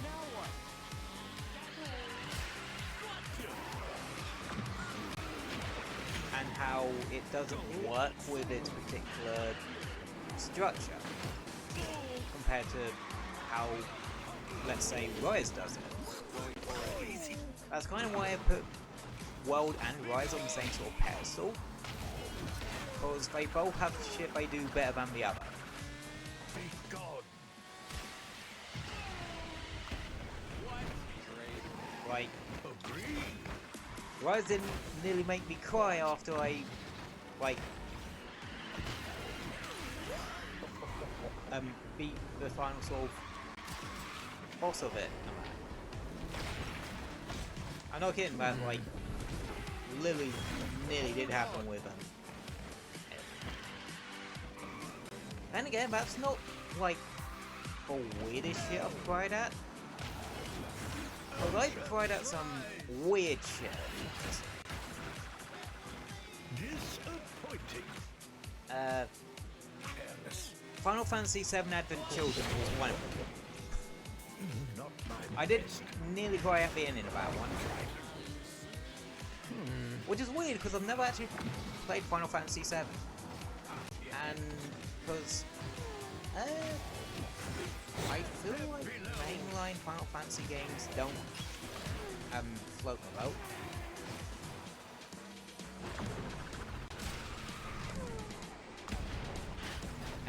Now what? And how it doesn't work with its particular structure compared to how, let's say, Rise does it. That's kind of why I put World and Rise on the same sort of pedestal, because they both have shit they do better than the other. be gone. Like, Agreed. Rise didn't nearly make me cry after I, like, beat the final sort of boss of it. I'm not kidding, that, like, literally nearly did happen with them. Then again, that's not, like, the weirdest shit I've cried at. But I've cried at some weird shit. Disappointing. Careless. Final Fantasy VII Advent Children was one of them. Not my I did best. nearly cry at the ending of that one. Which is weird, because I've never actually played Final Fantasy VII. And because I feel like mainline Final Fantasy games don't float the boat.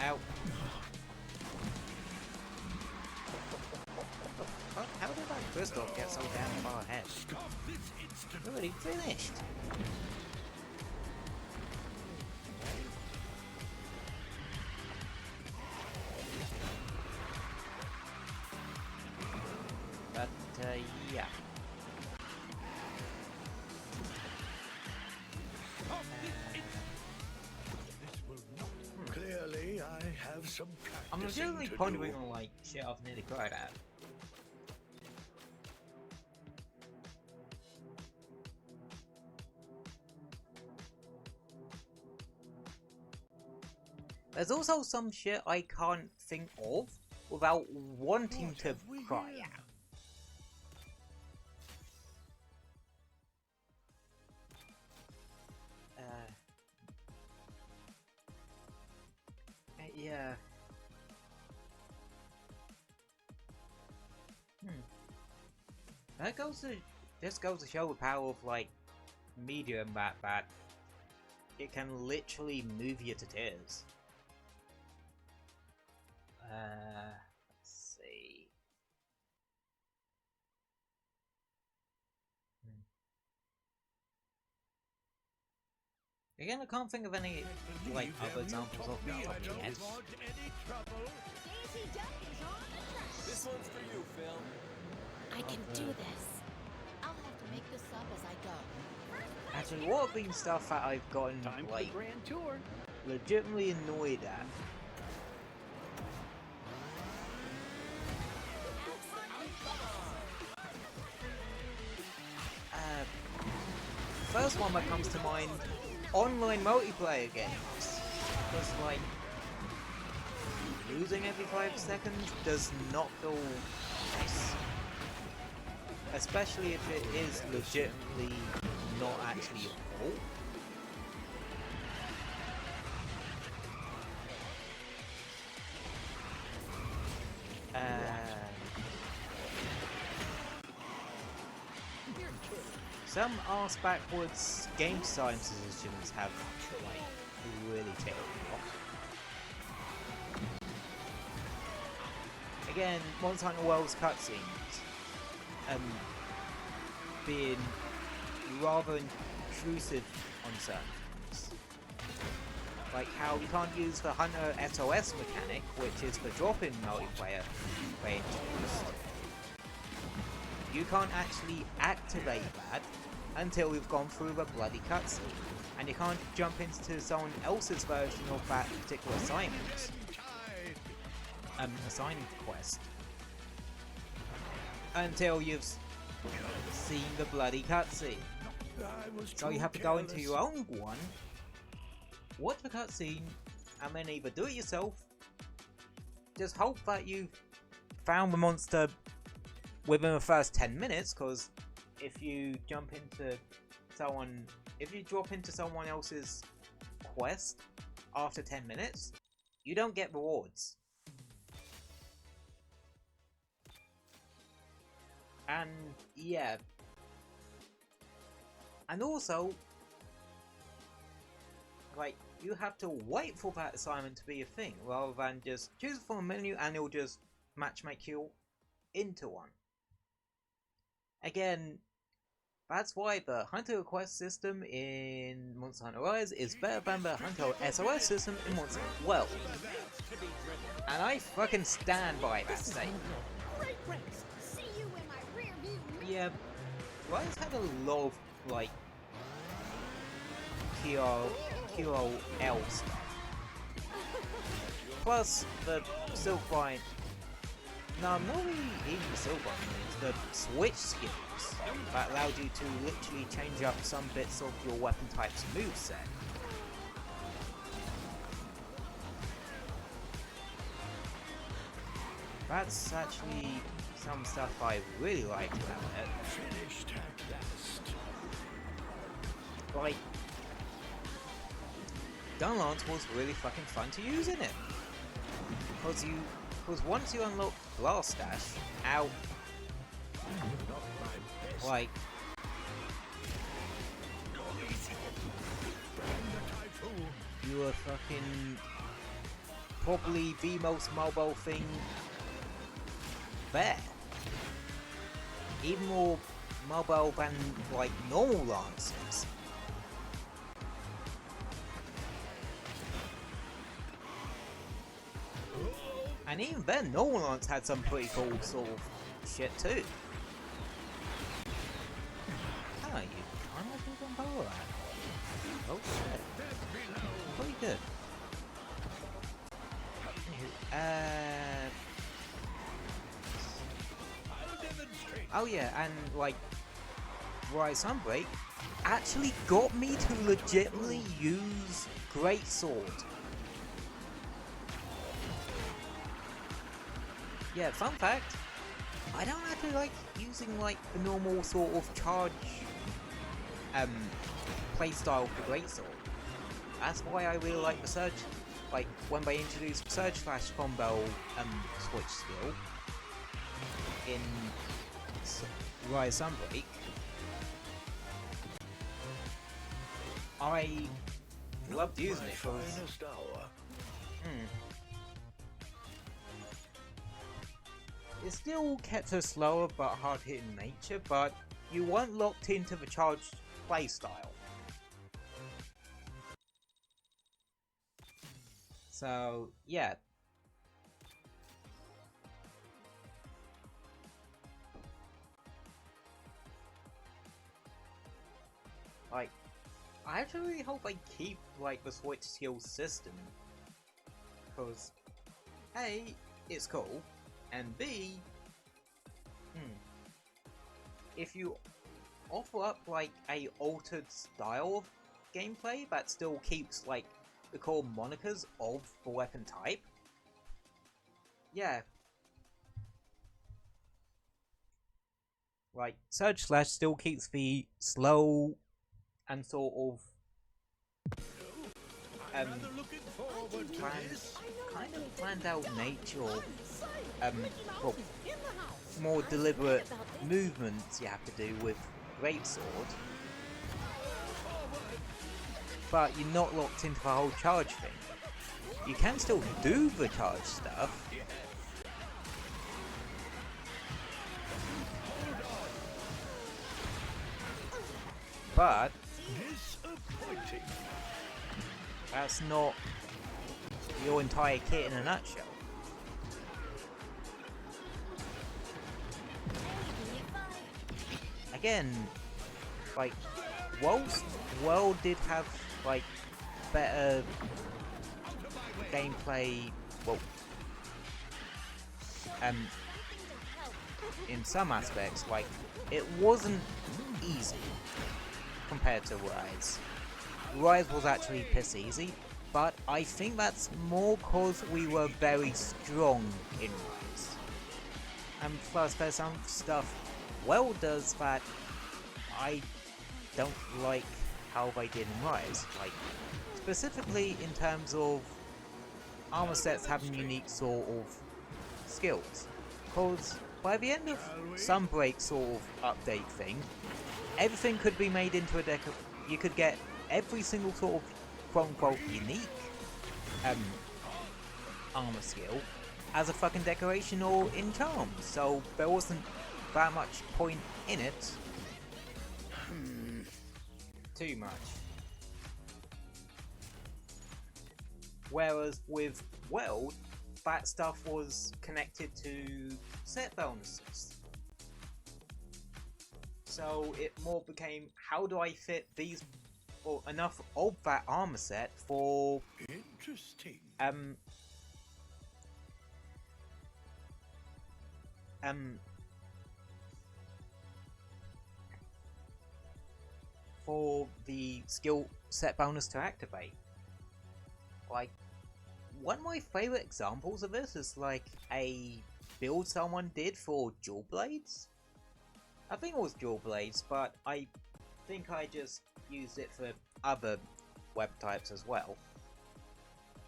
Ow. How did that crystal get so damn far ahead? Stop this instant. Already finished. But yeah. Stop this instant. This will not. Clearly, I have some I'm practicing legitimately to pondering do. on like shit I've nearly cried at. There's also some shit I can't think of without wanting What to have we cry here? at. That goes to just goes to show the power of like medium that it can literally move you to tears. Let's see. Again, I can't think of any like other examples of the top of my head. Daisy Duck is on the track. This one's for you, Phil. I can do this. I'll have to make this up as I go. Actually, what have been stuff that I've gotten Time for like the grand tour. legitimately annoyed at? First one that comes to mind, online multiplayer games. Because like, losing every 5 seconds does not feel nice. Especially if it is legitimately not actually your fault. Some arse backwards game design decisions have like really taken me off. Again, Monster Hunter World's cutscenes being rather intrusive on certain things. Like how you can't use the Hunter SOS mechanic, which is the drop-in multiplayer they introduced. You can't actually activate that until we've gone through the bloody cutscene. And you can't jump into someone else's version of that particular assignment. Assigned quest. Until you've seen the bloody cutscene. So you have to go into your own one, watch the cutscene, and then either do it yourself, just hope that you found the monster within the first 10 minutes, because if you drop into someone else's quest after 10 minutes, you don't get rewards. And yeah. And also, like, you have to wait for that assignment to be a thing, rather than just choose from a menu and it'll just matchmake you into one. Again, that's why the Hunter Request system in Monster Hunter Rise is better than the Hunter SOS system in Monster Hunter World. And I fucking stand by that statement. Great race. See you in my rear view. Yeah, Rise had a lot of, like, QOL stuff. Plus, the Silkbind. No, not really even the Silkbind, it's the switch skills that allowed you to literally change up some bits of your weapon type's moveset. That's actually some stuff I really liked about it. Like, Gunlance was really fucking fun to use in it. Because once you unlock Blast Dash out, like, you are fucking probably the most mobile thing there. Even more mobile than, like, normal Lancers. And even then, normal Lance had some pretty cool sort of shit too. How are you? I'm not sure on power at. Oh shit. Pretty good. Oh yeah, and like Rise Sunbreak actually got me to legitimately use Greatsword. Yeah, fun fact, I don't actually like using like the normal sort of charge playstyle for Greatsword. That's why I really like the Surge, like when they introduced Surge Flash combo switch skill in Rise Sunbreak, I loved using it because Finest hour. it still kept a slower but hard-hitting nature, but you weren't locked into the charged playstyle. So, yeah. Like, I actually really hope I keep, like, the Switch skill system. Because, A, it's cool, and B, if you offer up, like, a altered style of gameplay that still keeps, like, the core monikers of the weapon type, yeah. Like, Surge Slash still keeps the slow and sort of I'm rather looking forward to this. kind of planned out nature of well, more deliberate movements you have to do with Greatsword, but you're not locked into the whole charge thing. You can still do the charge stuff, but Disappointing. that's not your entire kit in a nutshell. Again, like, whilst World did have, like, better gameplay, well, in some aspects, like, it wasn't easy compared to Rise. Rise was actually piss easy, but I think that's more cause we were very strong in Rise. And plus there's some stuff Well does that I don't like how they did in Rise, like, specifically in terms of armor sets having unique sort of skills. Cause by the end of Sunbreak sort of update thing, everything could be made into a deck of, you could get every single sort of quote-unquote unique armor skill as a fucking decoration or in charms, so there wasn't that much point in it. Too much. Whereas with World, that stuff was connected to set bonuses. So it more became, how do I fit these, or enough of that armor set for Interesting. For the skill set bonus to activate. Like, one of my favourite examples of this is like a build someone did for Dual Blades. I think it was Dual Blades, but I think I just used it for other web types as well.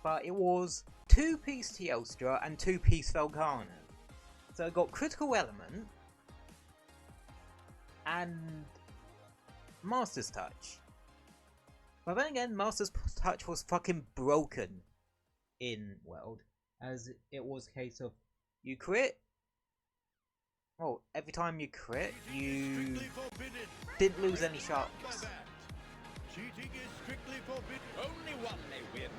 But it was 2-piece Teostra and 2-piece Velkhana. So it got Critical Element and Master's Touch. But then again, Master's Touch was fucking broken in World, as it was a case of you crit. Well, every time you crit, you didn't lose any sharpness. Cheating is strictly forbidden. Only one may win.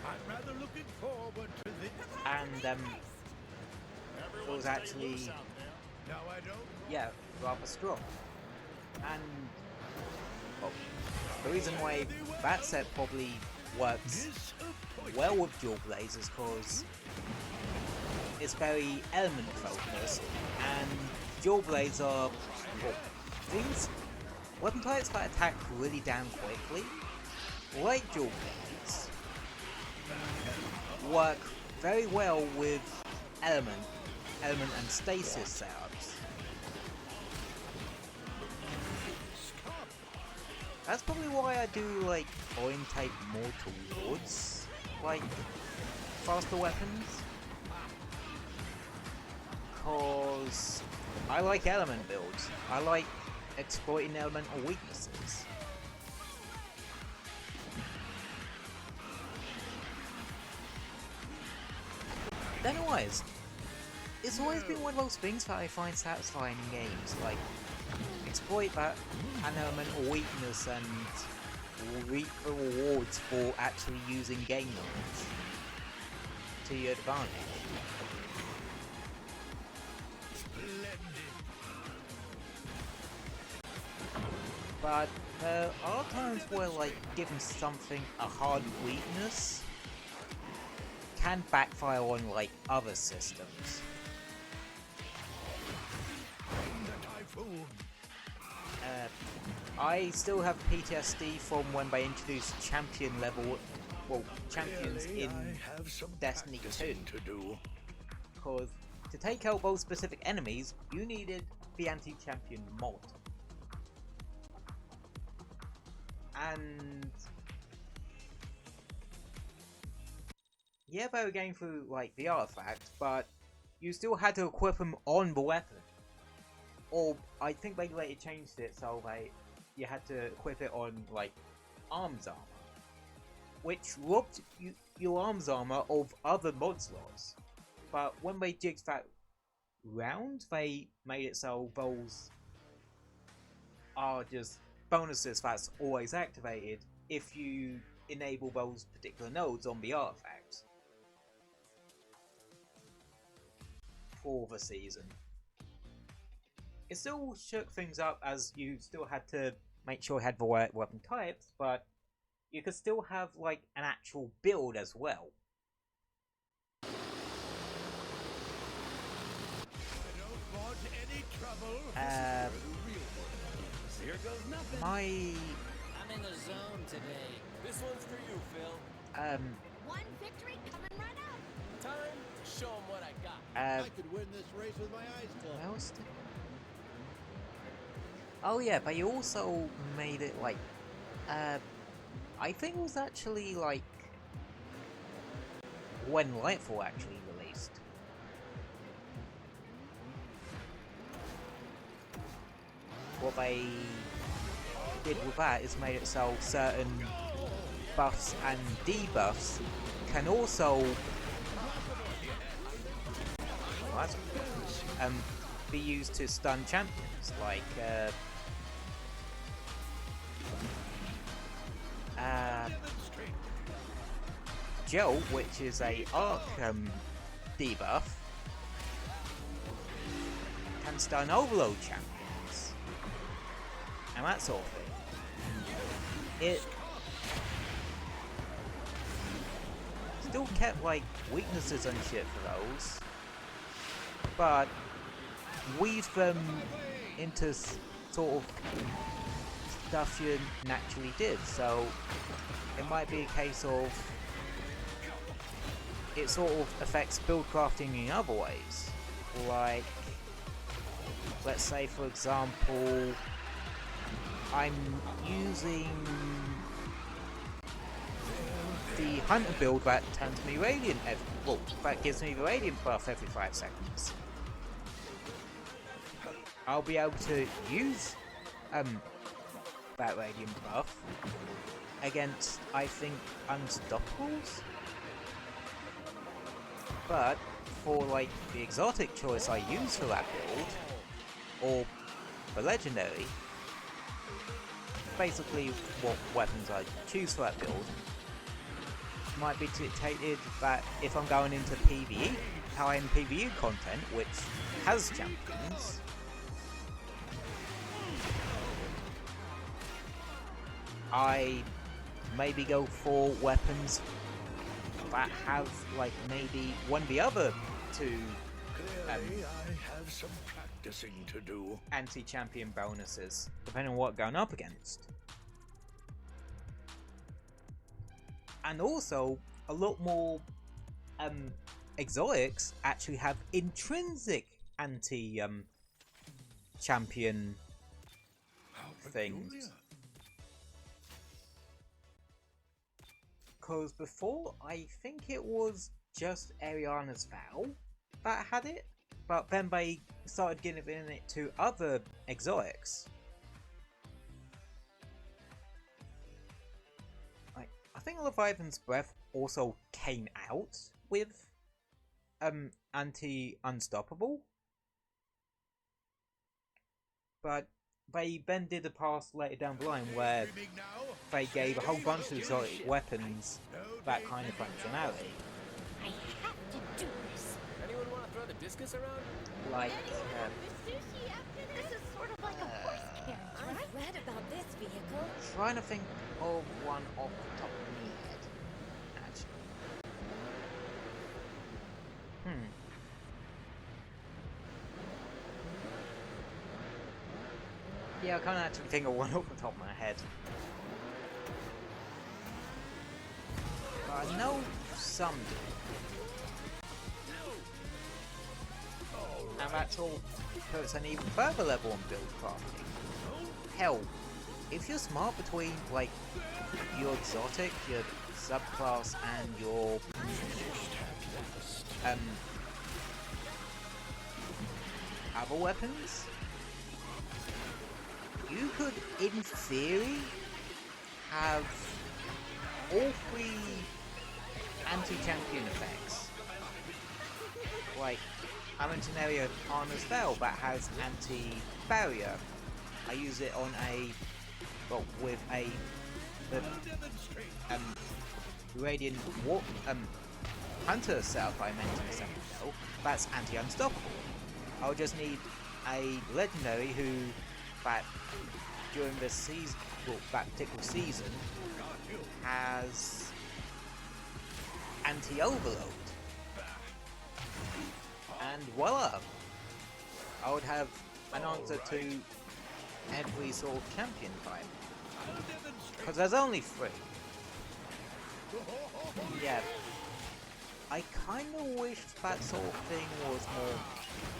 I'm rather looking forward to this. And it was actually, Now I don't. yeah, rather strong. And well, the reason why that set probably works well with Dual Blades is because it's very element focused, and Dual Blades are, well, things, weapon types that attack really damn quickly, like Dual Blades, work very well with element and stasis setups. That's probably why I do, like, orientate more towards, like, faster weapons. Cause I like element builds. I like exploiting elemental weaknesses. Then always, it's always been one of those things that I find satisfying in games, like exploit that an elemental weakness and reap the rewards for actually using game knowledge to your advantage. But there are times where, like, giving something a hard weakness can backfire on, like, other systems. I still have PTSD from when they introduced champion level, well, champions in Destiny 2. Because to take out those specific enemies, you needed the anti-champion mod. And yeah, they were going through like the artifact, but you still had to equip them on the weapon. Or I think they later changed it so you had to equip it on like arms armor, which robbed your arms armor of other mod slots. But when they jigged that round, they made it so those are just bonuses that's always activated if you enable those particular nodes on the artifact for the season. It still shook things up as you still had to make sure you had the right weapon types, but you could still have like an actual build as well. Here goes nothing. My I'm in the zone today. This one's for you, Phil. One victory coming right up. Time to show 'em what I got. I could win this race with my eyes closed. where else oh yeah, but you also made it like I think it was actually like when Lightfall actually released. What they did with that is made it so certain buffs and debuffs can also be used to stun champions, like Jolt, which is a arc debuff, can stun overload champions and that sort of thing. It still kept like weaknesses and shit for those, but weave them into sort of stuff you naturally did. So it might be a case of it sort of affects build crafting in other ways. Like, let's say for example, I'm using the hunter build that turns me radiant that gives me the radiant buff every 5 seconds. I'll be able to use that radiant buff against, I think, unstoppables. But for like the exotic choice I use for that build, or the legendary, basically what weapons I choose for that build might be dictated that if I'm going into PvE, how I'm PvE content, which has champions, I maybe go for weapons that have like maybe one of the other two I have some practicing to do. anti-champion bonuses, depending on what I'm going up against. And also, a lot more exotics actually have intrinsic anti-champion things. Because before, I think it was just Ariana's Vow that had it. but then they started giving it to other exotics. I think Leviathan's Breath also came out with anti-unstoppable, but they then did a pass later down the line where they gave a whole bunch of exotic weapons that kind of functionality. I have to do this. Anyone want to throw the discus around? Like, The sushi after this? This is sort of like a horse carriage, right? I've read about this vehicle. trying to think of one off the top of my head, actually. Yeah, I can't actually think of one off the top of my head. But I know some do. And that's all puts an even further level on build crafting. Hell, if you're smart between, like, your exotic, your subclass, and your other weapons, you could, in theory, have all three anti-champion effects. Like, I mentioned earlier Arna's Veil that has anti-barrier. I use it on a, well, with the Radiant Hunter setup I mentioned a second ago. That's anti-unstoppable. I'll just need a legendary who, that during this season, well, that particular season, has anti-overload. And voila! I would have an answer to every sort of champion type. Because there's only 3. Yeah. I kinda wish that sort of thing was more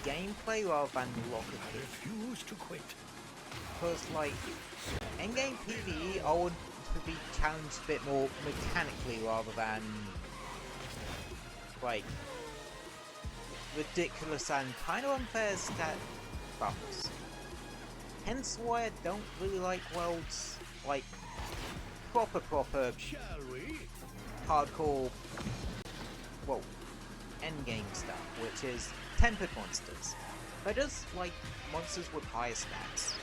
gameplay rather than logically. Refuse to quit. Because, like, in-game PvE, I want to be challenged a bit more mechanically rather than, like, ridiculous and kind of unfair stat buffs. Hence why I don't really like worlds, like, proper Shall we? hardcore, well, endgame stuff, which is tempered monsters. They're just like monsters with higher stats,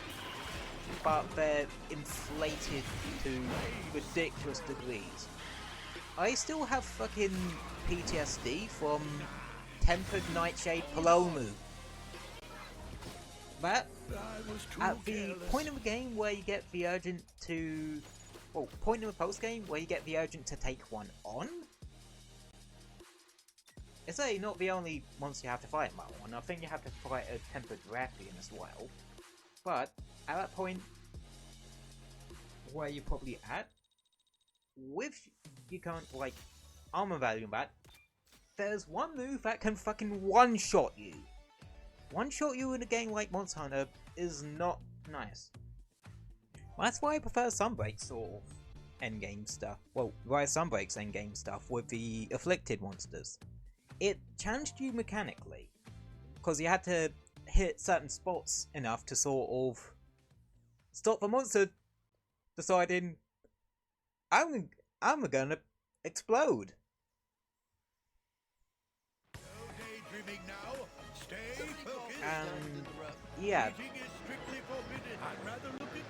but they're inflated to ridiculous degrees. I still have fucking PTSD from Tempered Nightshade Palomu. But at the point of the game where you get the urgent to, well, point of the post game where you get the urgent to take one on, it's actually not the only monster you have to fight in that one. I think you have to fight a Tempered Rathian as well. But at that point, where you're probably at, with you can't, like, armor value in that, there's one move that can fucking one-shot you. One-shot you in a game like Monster Hunter is not nice. That's why I prefer Sunbreak's sort of endgame stuff. Well, why Sunbreak's endgame stuff with the afflicted monsters. It challenged you mechanically, because you had to hit certain spots enough to sort of stop the monster deciding, I'm gonna explode. Daydreaming now. Stay focused. And yeah, Cheating is strictly forbidden. I'd rather look at.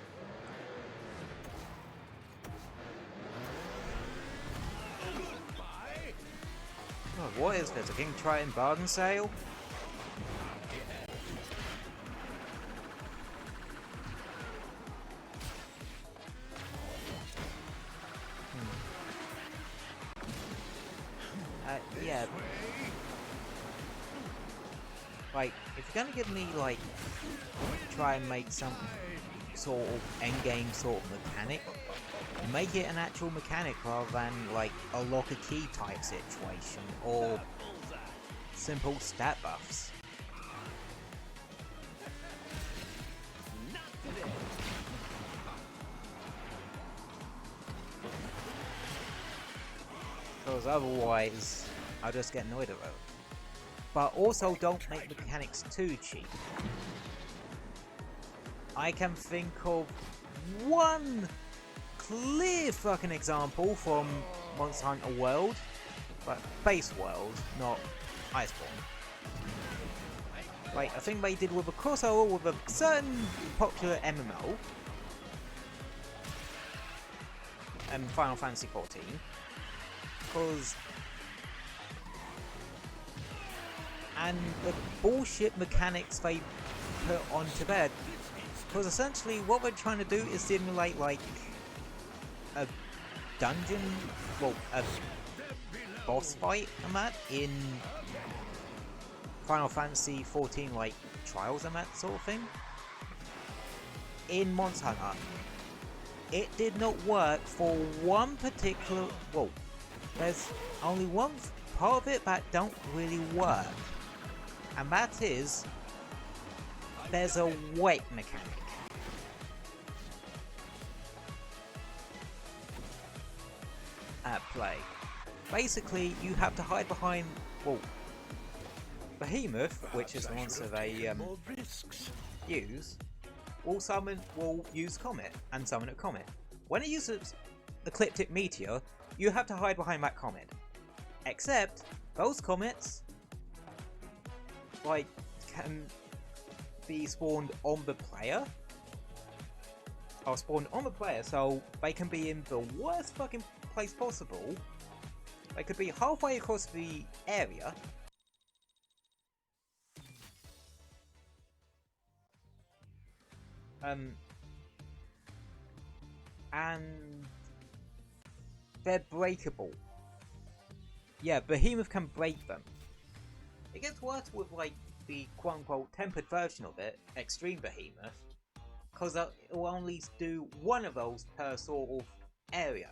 Goodbye. oh, what is this? A King Triton bargain sale? Yeah. Like, if you're gonna give me, like, try and make some sort of endgame sort of mechanic, make it an actual mechanic rather than, like, a lock a key type situation, or simple stat buffs. Because otherwise, I'll just get annoyed at it. but also don't make mechanics too cheap. I can think of one clear fucking example from Monster Hunter World, but base world, not Iceborne. Like, I think they did with a crossover with a certain popular MMO, and Final Fantasy XIV, because and the bullshit mechanics they put onto bed, because essentially what we're trying to do is simulate like a dungeon, well, a boss fight and that in Final Fantasy XIV, like Trials and that sort of thing. In Monster Hunter, it did not work for one particular, well, there's only one part of it that don't really work, and that is there's a weight mechanic. At play. Basically, you have to hide behind, well, Behemoth, which is the monster they use, will use Comet and summon a Comet. When it uses Ecliptic Meteor, you have to hide behind that Comet. Except those Comets, like, can be spawned on the player. Or spawned on the player, so they can be in the worst fucking place possible. They could be halfway across the area. And they're breakable. Yeah, Behemoth can break them. It gets worse with like the quote-unquote tempered version of it, Extreme Behemoth, because it will only do one of those per sort of area.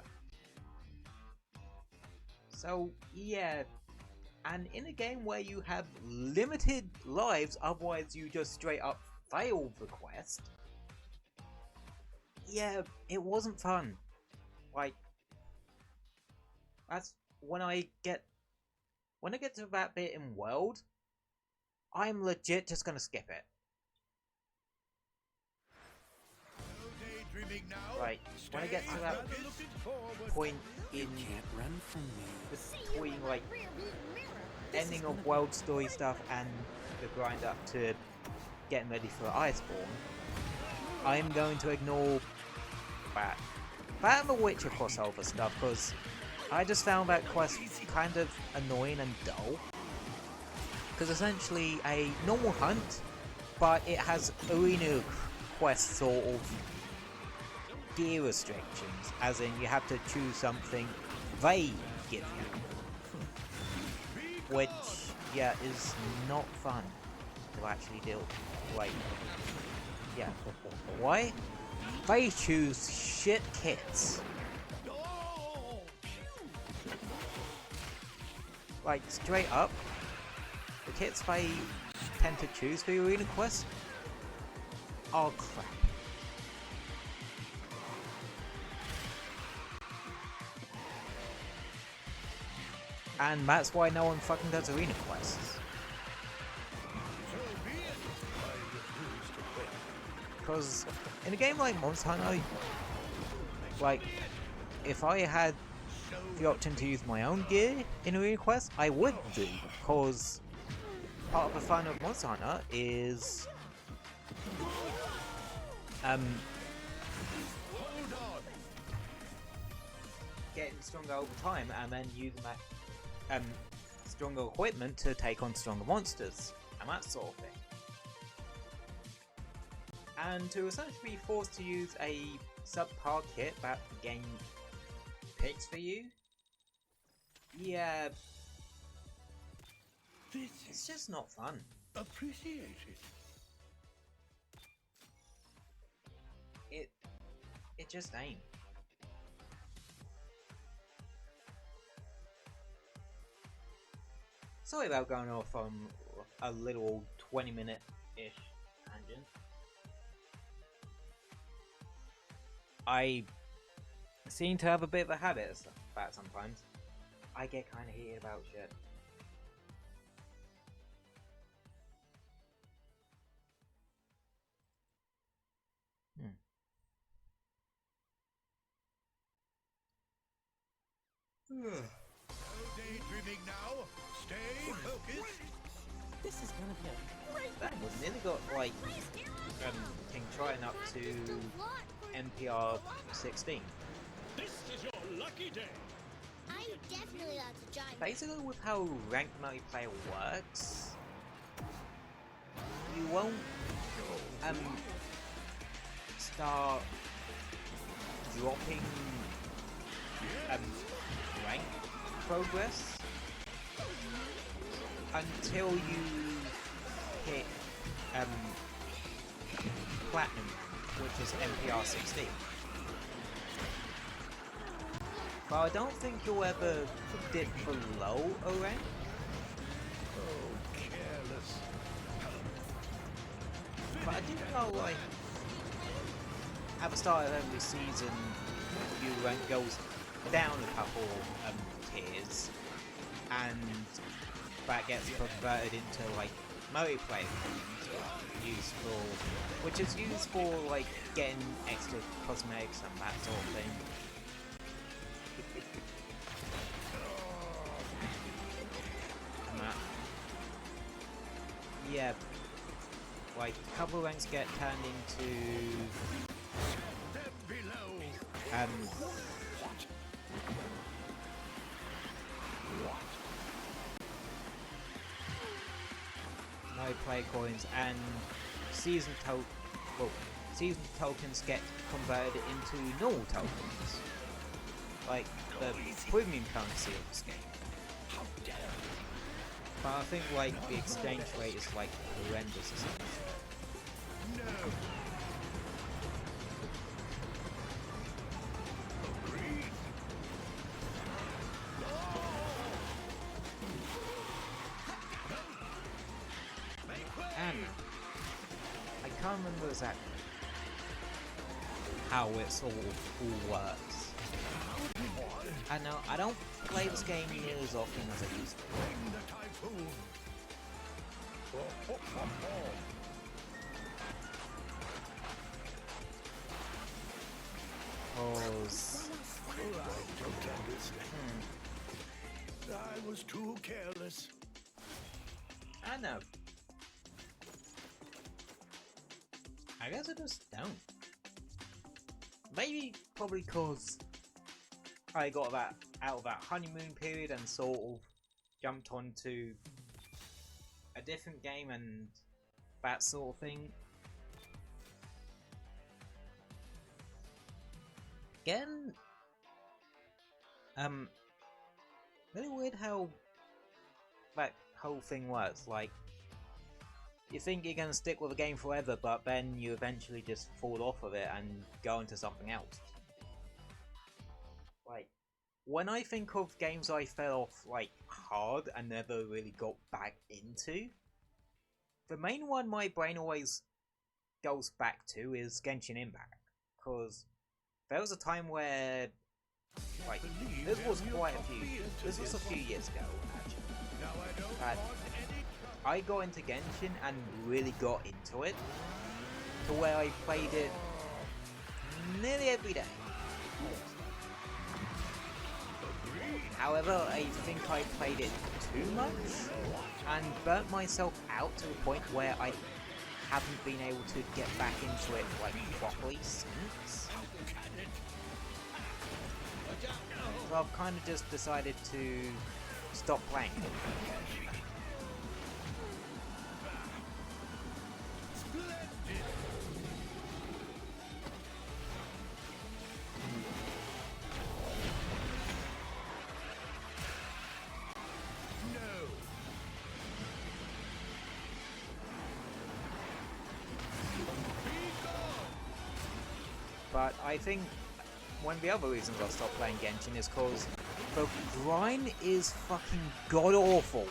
So yeah, and in a game where you have limited lives, otherwise you just straight up fail the quest, yeah, it wasn't fun. Like, that's when I get to that bit in World, I'm legit just gonna skip it. Like, when I get to that point in Run from me. between like ending of World story stuff and the grind up to getting ready for Iceborne, I'm going to ignore that and the Witcher crossover stuff, because I just found that quest kind of annoying and dull. Because essentially a normal hunt, but it has arena quest sort of gear restrictions, as in you have to choose something they give you. Which, yeah, is not fun to actually deal with. Like, yeah. Why? They choose shit kits. Like, straight up, the kits they tend to choose for your arena quest are crap. And that's why no one fucking does arena quests. Because in a game like Monster Hunter, like, if I had the option to use my own gear in arena quests, I would do, because part of the fun of Monster Hunter is getting stronger over time and then using that stronger equipment to take on stronger monsters and that sort of thing. And to essentially be forced to use a subpar kit that the game picks for you, yeah, it's just not fun. Appreciate it. It just ain't. Sorry about going off on a little 20-minute-ish tangent. I seem to have a bit of a habit about sometimes. I get kind of heated about shit. No daydreaming now. Stay focused. This is gonna be a great That was nearly got like King Triton up to NPR 16. This is your lucky day. I definitely ought to join. Basically, with how ranked multiplayer works, you won't start dropping rank progress until you hit platinum, which is NPR 16. But I don't think you'll ever dip below a rank. Oh, careless. But I do know, like, at the start of every season, your rank goes down a couple tiers, and that gets converted into, like, multiplayer games, which is used for, like, getting extra cosmetics and that sort of thing. And that, yeah, like, a couple of ranks get turned into Step below. multiplayer coins, and season tokens get converted into normal tokens, like the premium currency of this game. But I think like the exchange rate is like horrendous or something. No. Agreed. And I can't remember exactly how it's all works. I know I don't play this game near as often as I used to. Bring the typhoon. Cause I don't understand. I was too careless. I know. I guess I just don't. Maybe probably cause I got that out of that honeymoon period and sort of jumped onto a different game and that sort of thing. Again, really weird how that whole thing works. Like, you think you're gonna stick with a game forever, but then you eventually just fall off of it and go into something else. Like, when I think of games I fell off, like, hard and never really got back into, the main one my brain always goes back to is Genshin Impact. Because there was a time where, like, this was a few years ago, actually. Now I don't And want any I got into Genshin and really got into it, to where I played it nearly every day. However, I think I played it too much and burnt myself out to the point where I haven't been able to get back into it like properly since. So I've kind of just decided to stop playing it. But I think one of the other reasons I stopped playing Genshin is because the grind is fucking god awful.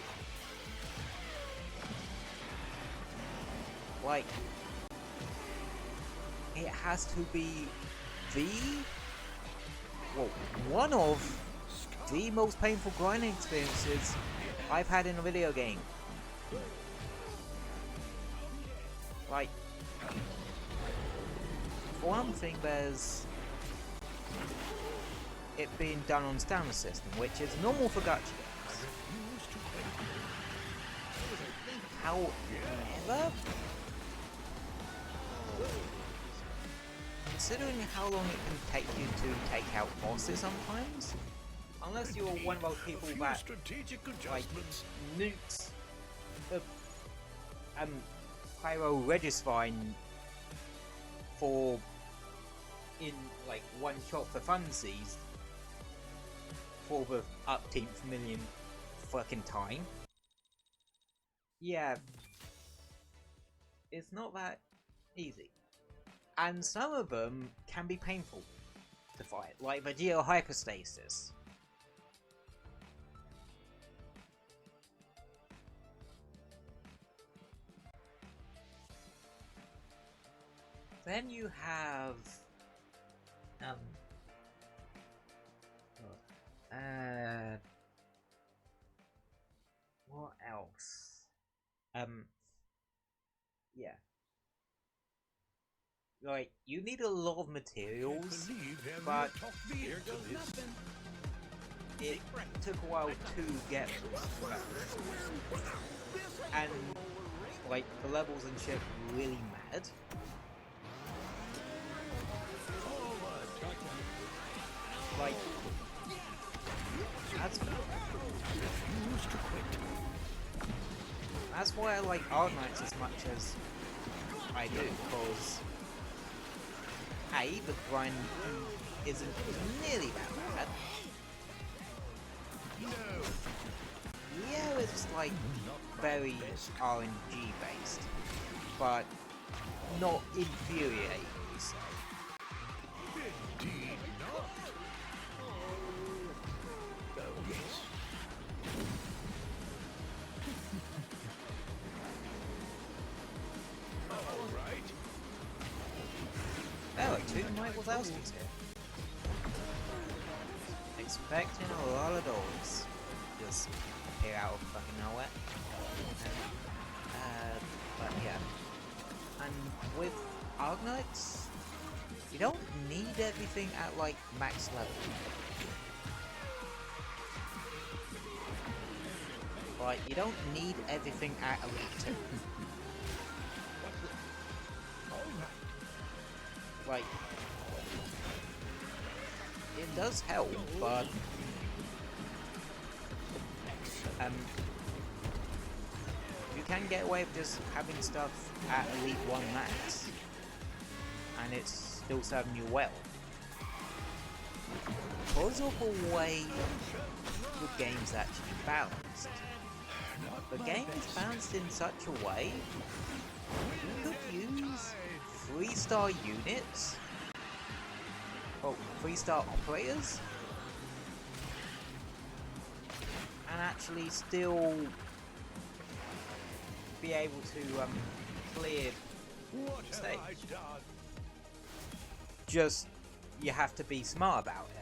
Like, it has to be one of the most painful grinding experiences I've had in a video game. Like, for one thing, there's it being done on stamina system, which is normal for gacha games. However, considering how long it can take you to take out bosses sometimes, unless you're one of those people that like nukes the Pyro Regisfine for in like one shot for funsies for the upteenth million fucking time. Yeah, it's not that easy. And some of them can be painful to fight, like the Geo Hyperstasis. Then you have what else? Yeah. Like, you need a lot of materials, but it took a while to get them. And, like, the levels and shit really mad. Like, that's why I like Arknights as much as I do, because A, the grind isn't nearly that bad. Yeah, it's like very RNG based, but not infuriatingly so. Indeed not. Alright. Oh, two Michael Wazowski's here. Expecting a lot of doors just appear out of fucking nowhere. But yeah. And with Arknights, you don't need everything at like max level. Like, you don't need everything at Elite 2. Like, it does help, but you can get away with just having stuff at Elite 1 max, and it's still serving you well. Because of the way the game's actually balanced. The game is balanced in such a way you could use 3-star units, well, 3-star operators, and actually still be able to clear the stage. Just, you have to be smart about it.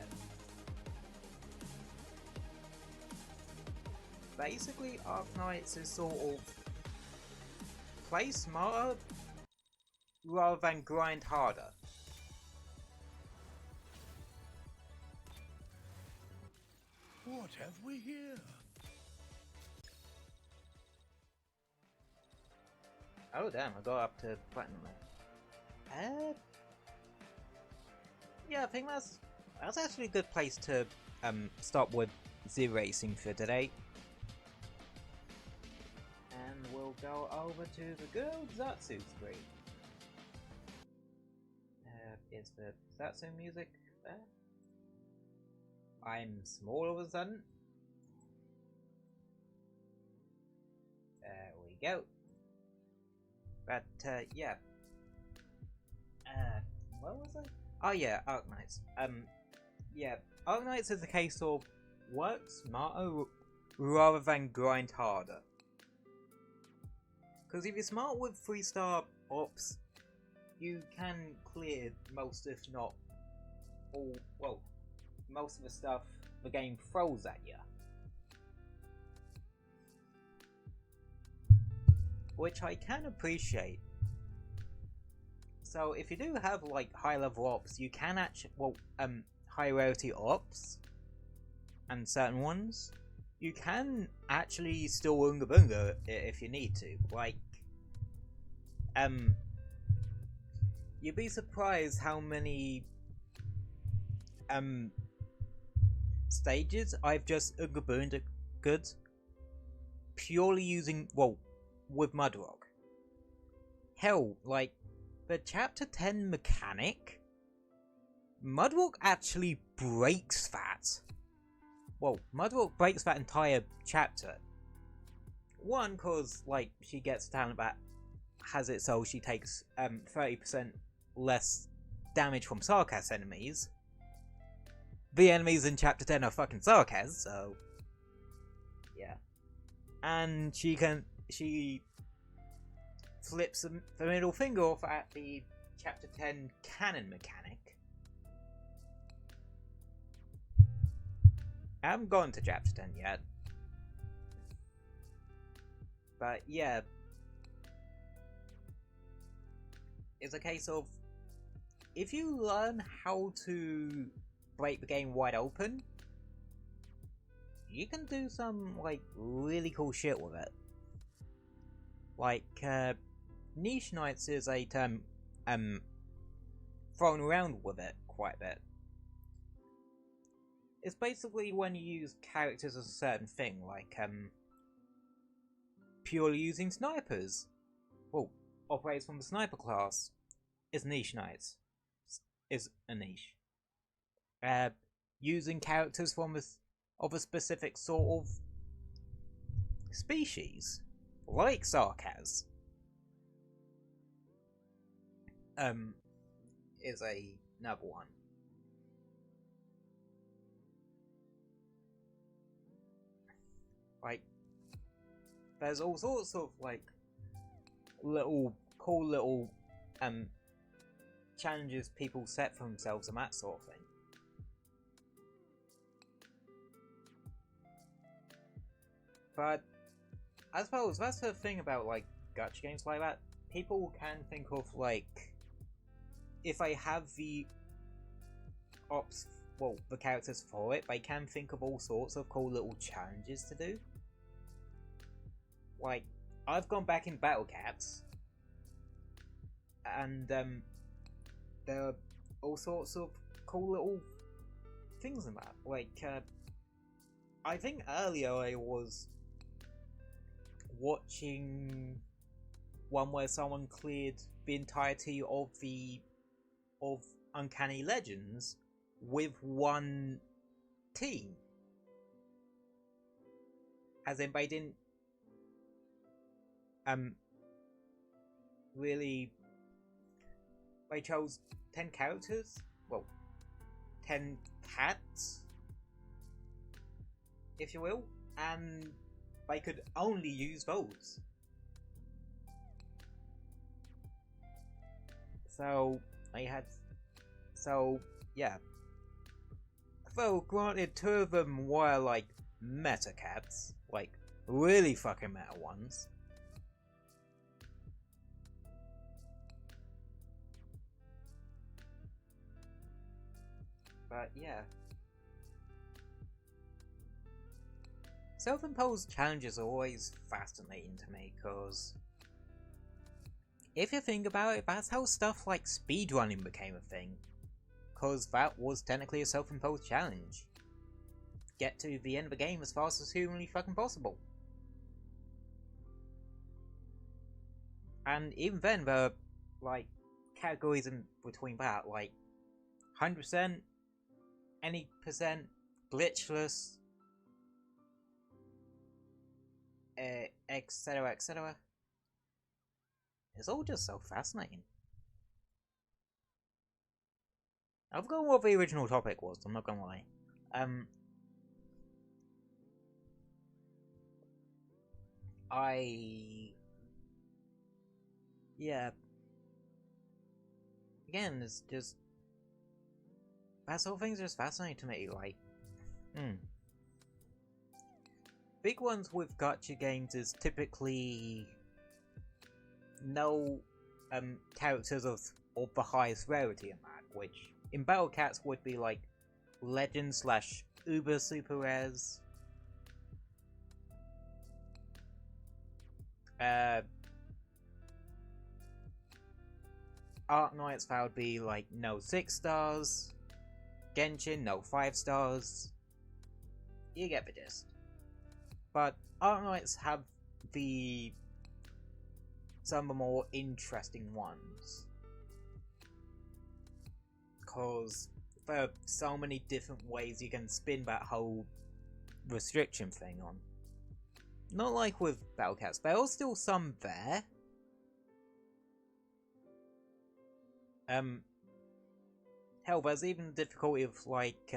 Basically, Arknights is sort of play smarter rather than grind harder. What have we here? Oh damn, I got up to platinum there. Yeah, I think that's actually a good place to stop with Z-Racing for today. And we'll go over to the good Zatsu screen. Is the Zatsu music there? I'm small all of a sudden. There we go. But yeah. What was I? Oh yeah, Arknights. Yeah, Arknights is a case of work smarter rather than grind harder. Because if you're smart with 3-star ops, you can clear most, if not all, well, most of the stuff the game throws at you. Which I can appreciate. So if you do have like high level ops, you can actually, well, high rarity ops and certain ones, you can actually still Unga Bunga if you need to. Like, you'd be surprised how many stages I've just Unga Bunga good purely using, well, with Mudrock. Hell, like, the chapter 10 mechanic, Mudrock actually breaks that. Well, Mudrock breaks that entire chapter. One, cause, like, she gets talent that has it so she takes 30% less damage from Sarkaz enemies. The enemies in chapter 10 are fucking Sarkaz, so yeah. And she flips the middle finger off at the chapter 10 cannon mechanic. I haven't gone to chapter 10 yet. But yeah, it's a case of, if you learn how to break the game wide open, you can do some, like, really cool shit with it. Like, Niche Knights is a term thrown around with it quite a bit. It's basically when you use characters as a certain thing, like, purely using snipers. Well, operates from the sniper class is Niche Knights. Is a niche. Using characters from of a specific sort of species, like Sarkaz, is another one. Like, there's all sorts of, like, cool little challenges people set for themselves and that sort of thing. But I suppose that's the thing about, like, gacha games like that. People can think of, like, if I have the the characters for it, they can think of all sorts of cool little challenges to do. Like, I've gone back in Battle Cats, and there are all sorts of cool little things in that. Like, I think earlier I was watching one where someone cleared the entirety of Uncanny Legends with one team. As in, they didn't really, they chose 10 characters, well, 10 cats, if you will, and they could only use those. So yeah. Though granted, 2 of them were, like, meta cats, like, really fucking meta ones. But yeah. Self-imposed challenges are always fascinating to me, because if you think about it, that's how stuff like speedrunning became a thing. Because that was technically a self-imposed challenge. Get to the end of the game as fast as humanly fucking possible. And even then, there are, like, categories in between that, like 100%, any percent, glitchless, etc, etc. It's all just so fascinating. I've forgotten what the original topic was, I'm not gonna lie. Yeah. Again, it's just, that sort of thing's just fascinating to me, like, Big ones with gacha games is typically no characters of the highest rarity in that, which in Battle Cats would be like Legend slash Uber Super Rares. Arknights, that would be like no 6 stars. Genshin, no 5 stars. You get the gist. But Arknights have some of the more interesting ones. Because there are so many different ways you can spin that whole restriction thing on. Not like with Battlecats, there are still some there. Hell, there's even the difficulty of like,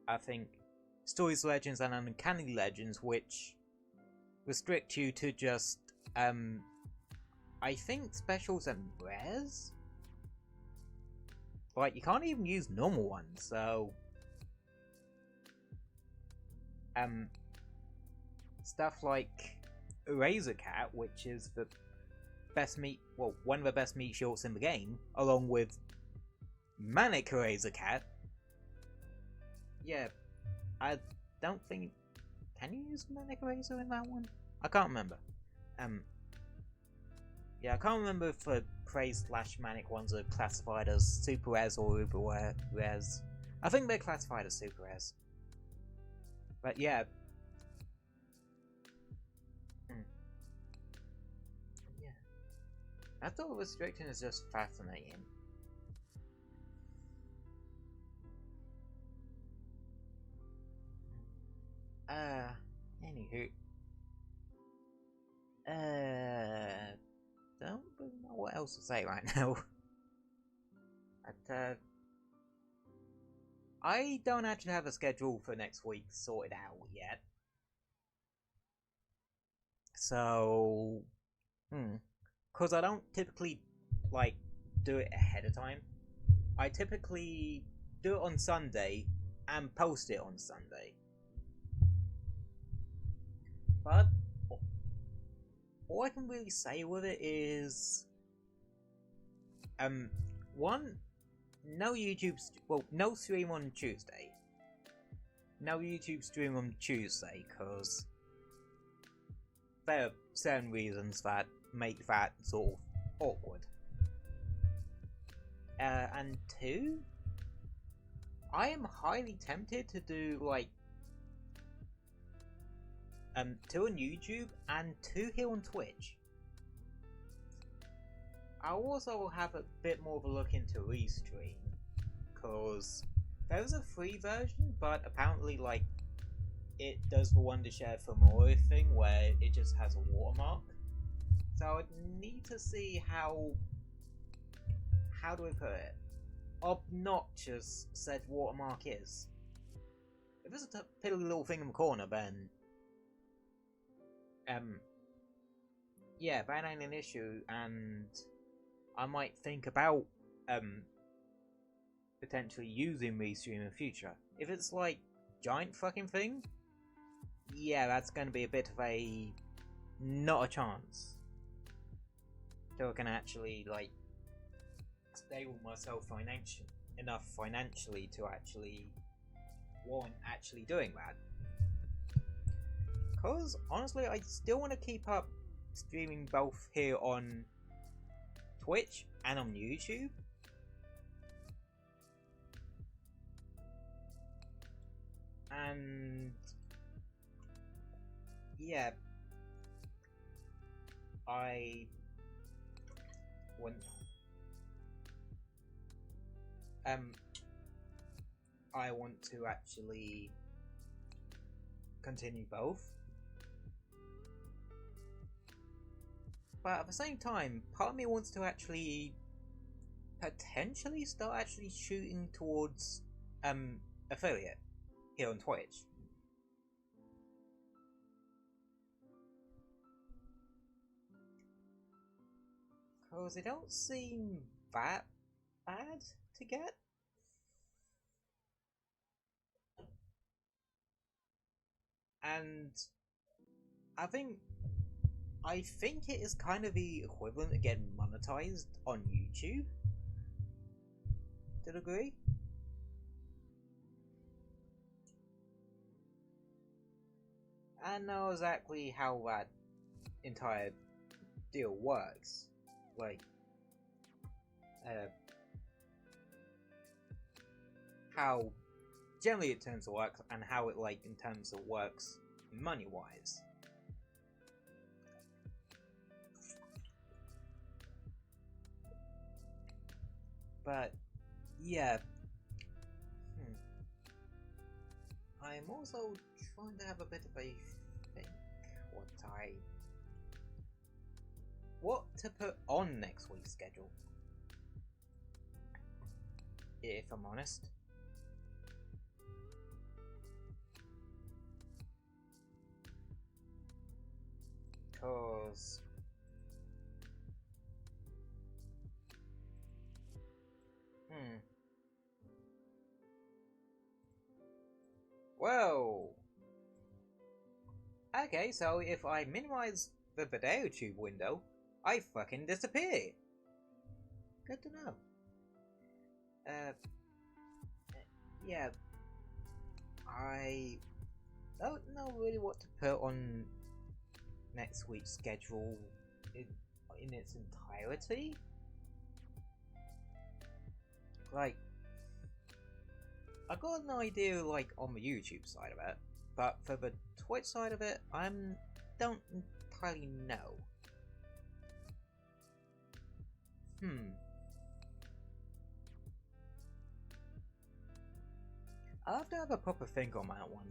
I think, Stories, Legends, and Uncanny Legends, which restrict you to just, I think specials and rares? Like, you can't even use normal ones, so... Stuff like Razor Cat, which is the best meat, well, one of the best meat shorts in the game, along with Manic Razor Cat. Yeah, I don't think... Can you use Manic Razor in that one? I can't remember. Yeah, I can't remember if the Praise / Manic ones are classified as Super Rares or Uber Rares. I think they're classified as Super Rares. But yeah. Yeah. I thought restriction is just fascinating. Anywho. Don't really know what else to say right now. But, I don't actually have a schedule for next week sorted out yet. So, because I don't typically, like, do it ahead of time. I typically do it on Sunday and post it on Sunday. But all I can really say with it is, one, no no stream on Tuesday. No YouTube stream on Tuesday, because there are certain reasons that make that sort of awkward. And two, I am highly tempted to do, like, 2 on YouTube and 2 here on Twitch. I'll also have a bit more of a look into Restream, because there's a free version, but apparently, like, it does the Wondershare for more thing where it just has a watermark. So I'd need to see how do I put it? Obnoxious said watermark is. If it's a piddly little thing in the corner, then yeah, that ain't an issue, and I might think about potentially using Restream in the future. If it's like giant fucking thing, yeah, that's going to be a bit of a not a chance. So I can actually like stable myself financially to actually warrant actually doing that. Because honestly, I still want to keep up streaming both here on Twitch and on YouTube. And yeah, I want to actually continue both. But at the same time, part of me wants to actually potentially start actually shooting towards affiliate here on Twitch. Because they don't seem that bad to get. And I think it is kind of the equivalent of getting monetized on YouTube. Did you agree? I know exactly how that entire deal works. Like, how generally it tends to work, and how it, like, in terms of works money-wise. But, yeah. I'm also trying to have a bit of a think what to put on next week's schedule, if I'm honest. Cause Whoa. Okay, so if I minimize the video tube window, I fucking disappear. Good to know. Yeah. I don't know really what to put on next week's schedule in its entirety. Like, I got an idea, like, on the YouTube side of it, but for the Twitch side of it, I don't entirely know. I'll have to have a proper think on that one.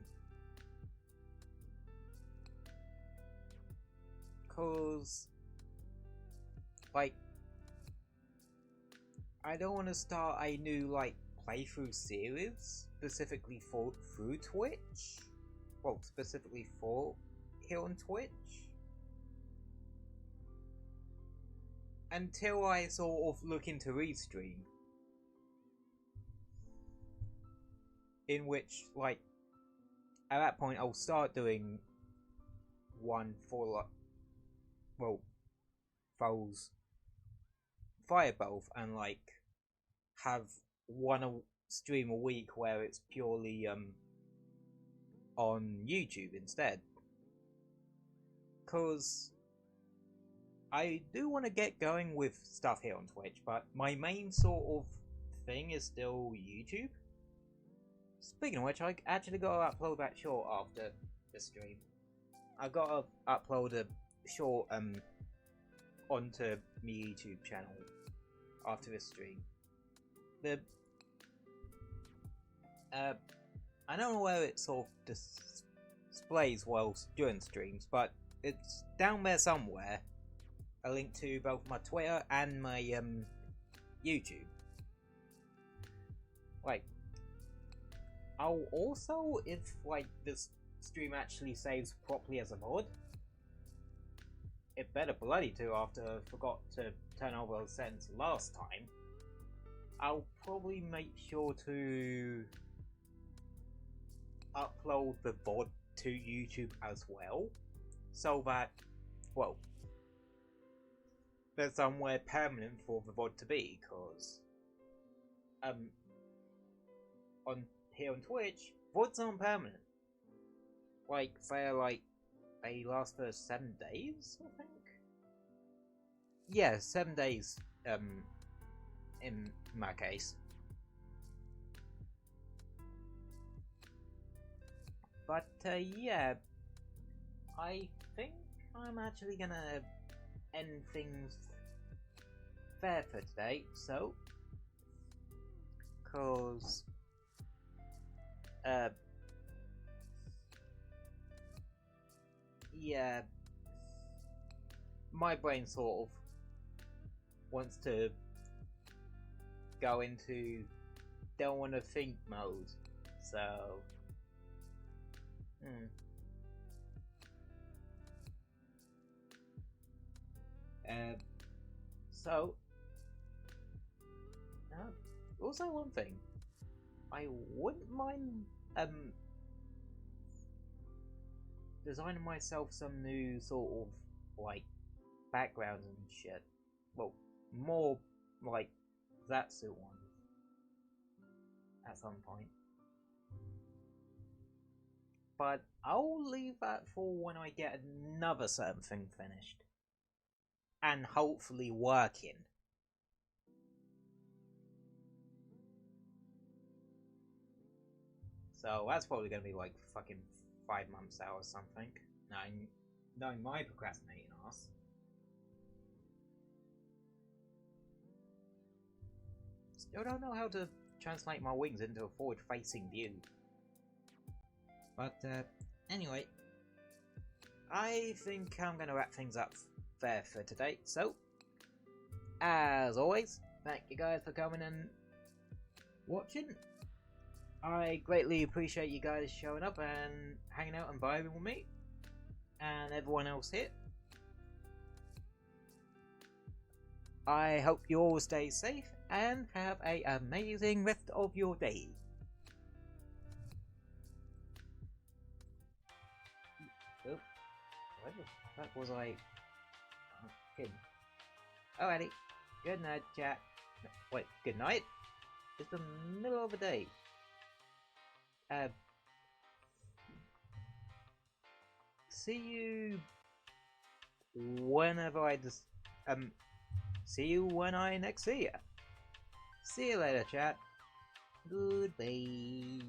Cause, like, I don't want to start a new, like, playthrough series specifically through Twitch. Well, specifically for here on Twitch. Until I sort of look into Restream. In which, like, at that point I'll start doing one for, like, well, those fire both, and, like, have one stream a week where it's purely on YouTube instead. Cause I do want to get going with stuff here on Twitch, but my main sort of thing is still YouTube. Speaking of which, I actually gotta upload that short after the stream. I gotta upload a short onto my YouTube channel after this stream. I don't know where it sort of displays whilst during streams, but it's down there somewhere. A link to both my Twitter and my YouTube. Like, I'll also, if like this stream actually saves properly as a VOD, it better bloody do after I forgot to turn over those settings last time, I'll probably make sure to upload the VOD to YouTube as well, so that, well, there's somewhere permanent for the VOD to be, because on here on Twitch, VODs aren't permanent. Like, they last for 7 days, I think? Yeah, 7 days, in my case. But, yeah, I think I'm actually gonna end things there for today, so, cause, yeah, my brain sort of wants to go into don't want to think mode, so, so, also one thing, I wouldn't mind, designing myself some new sort of, like, backgrounds and shit. Well, more like that suit ones at some point. but I'll leave that for when I get another certain thing finished. And hopefully working. So that's probably going to be like fucking 5 months out or something. Knowing my procrastinating ass. Still don't know how to translate my wings into a forward-facing view. But anyway, I think I'm going to wrap things up there for today. So, as always, thank you guys for coming and watching. I greatly appreciate you guys showing up and hanging out and vibing with me and everyone else here. I hope you all stay safe and have an amazing rest of your day. Oh, where the fuck was I? Oh, him. Alrighty. Good night, chat. Wait, good night? It's the middle of the day. See you whenever I just see you when I next see ya. See you later, chat. Goodbye.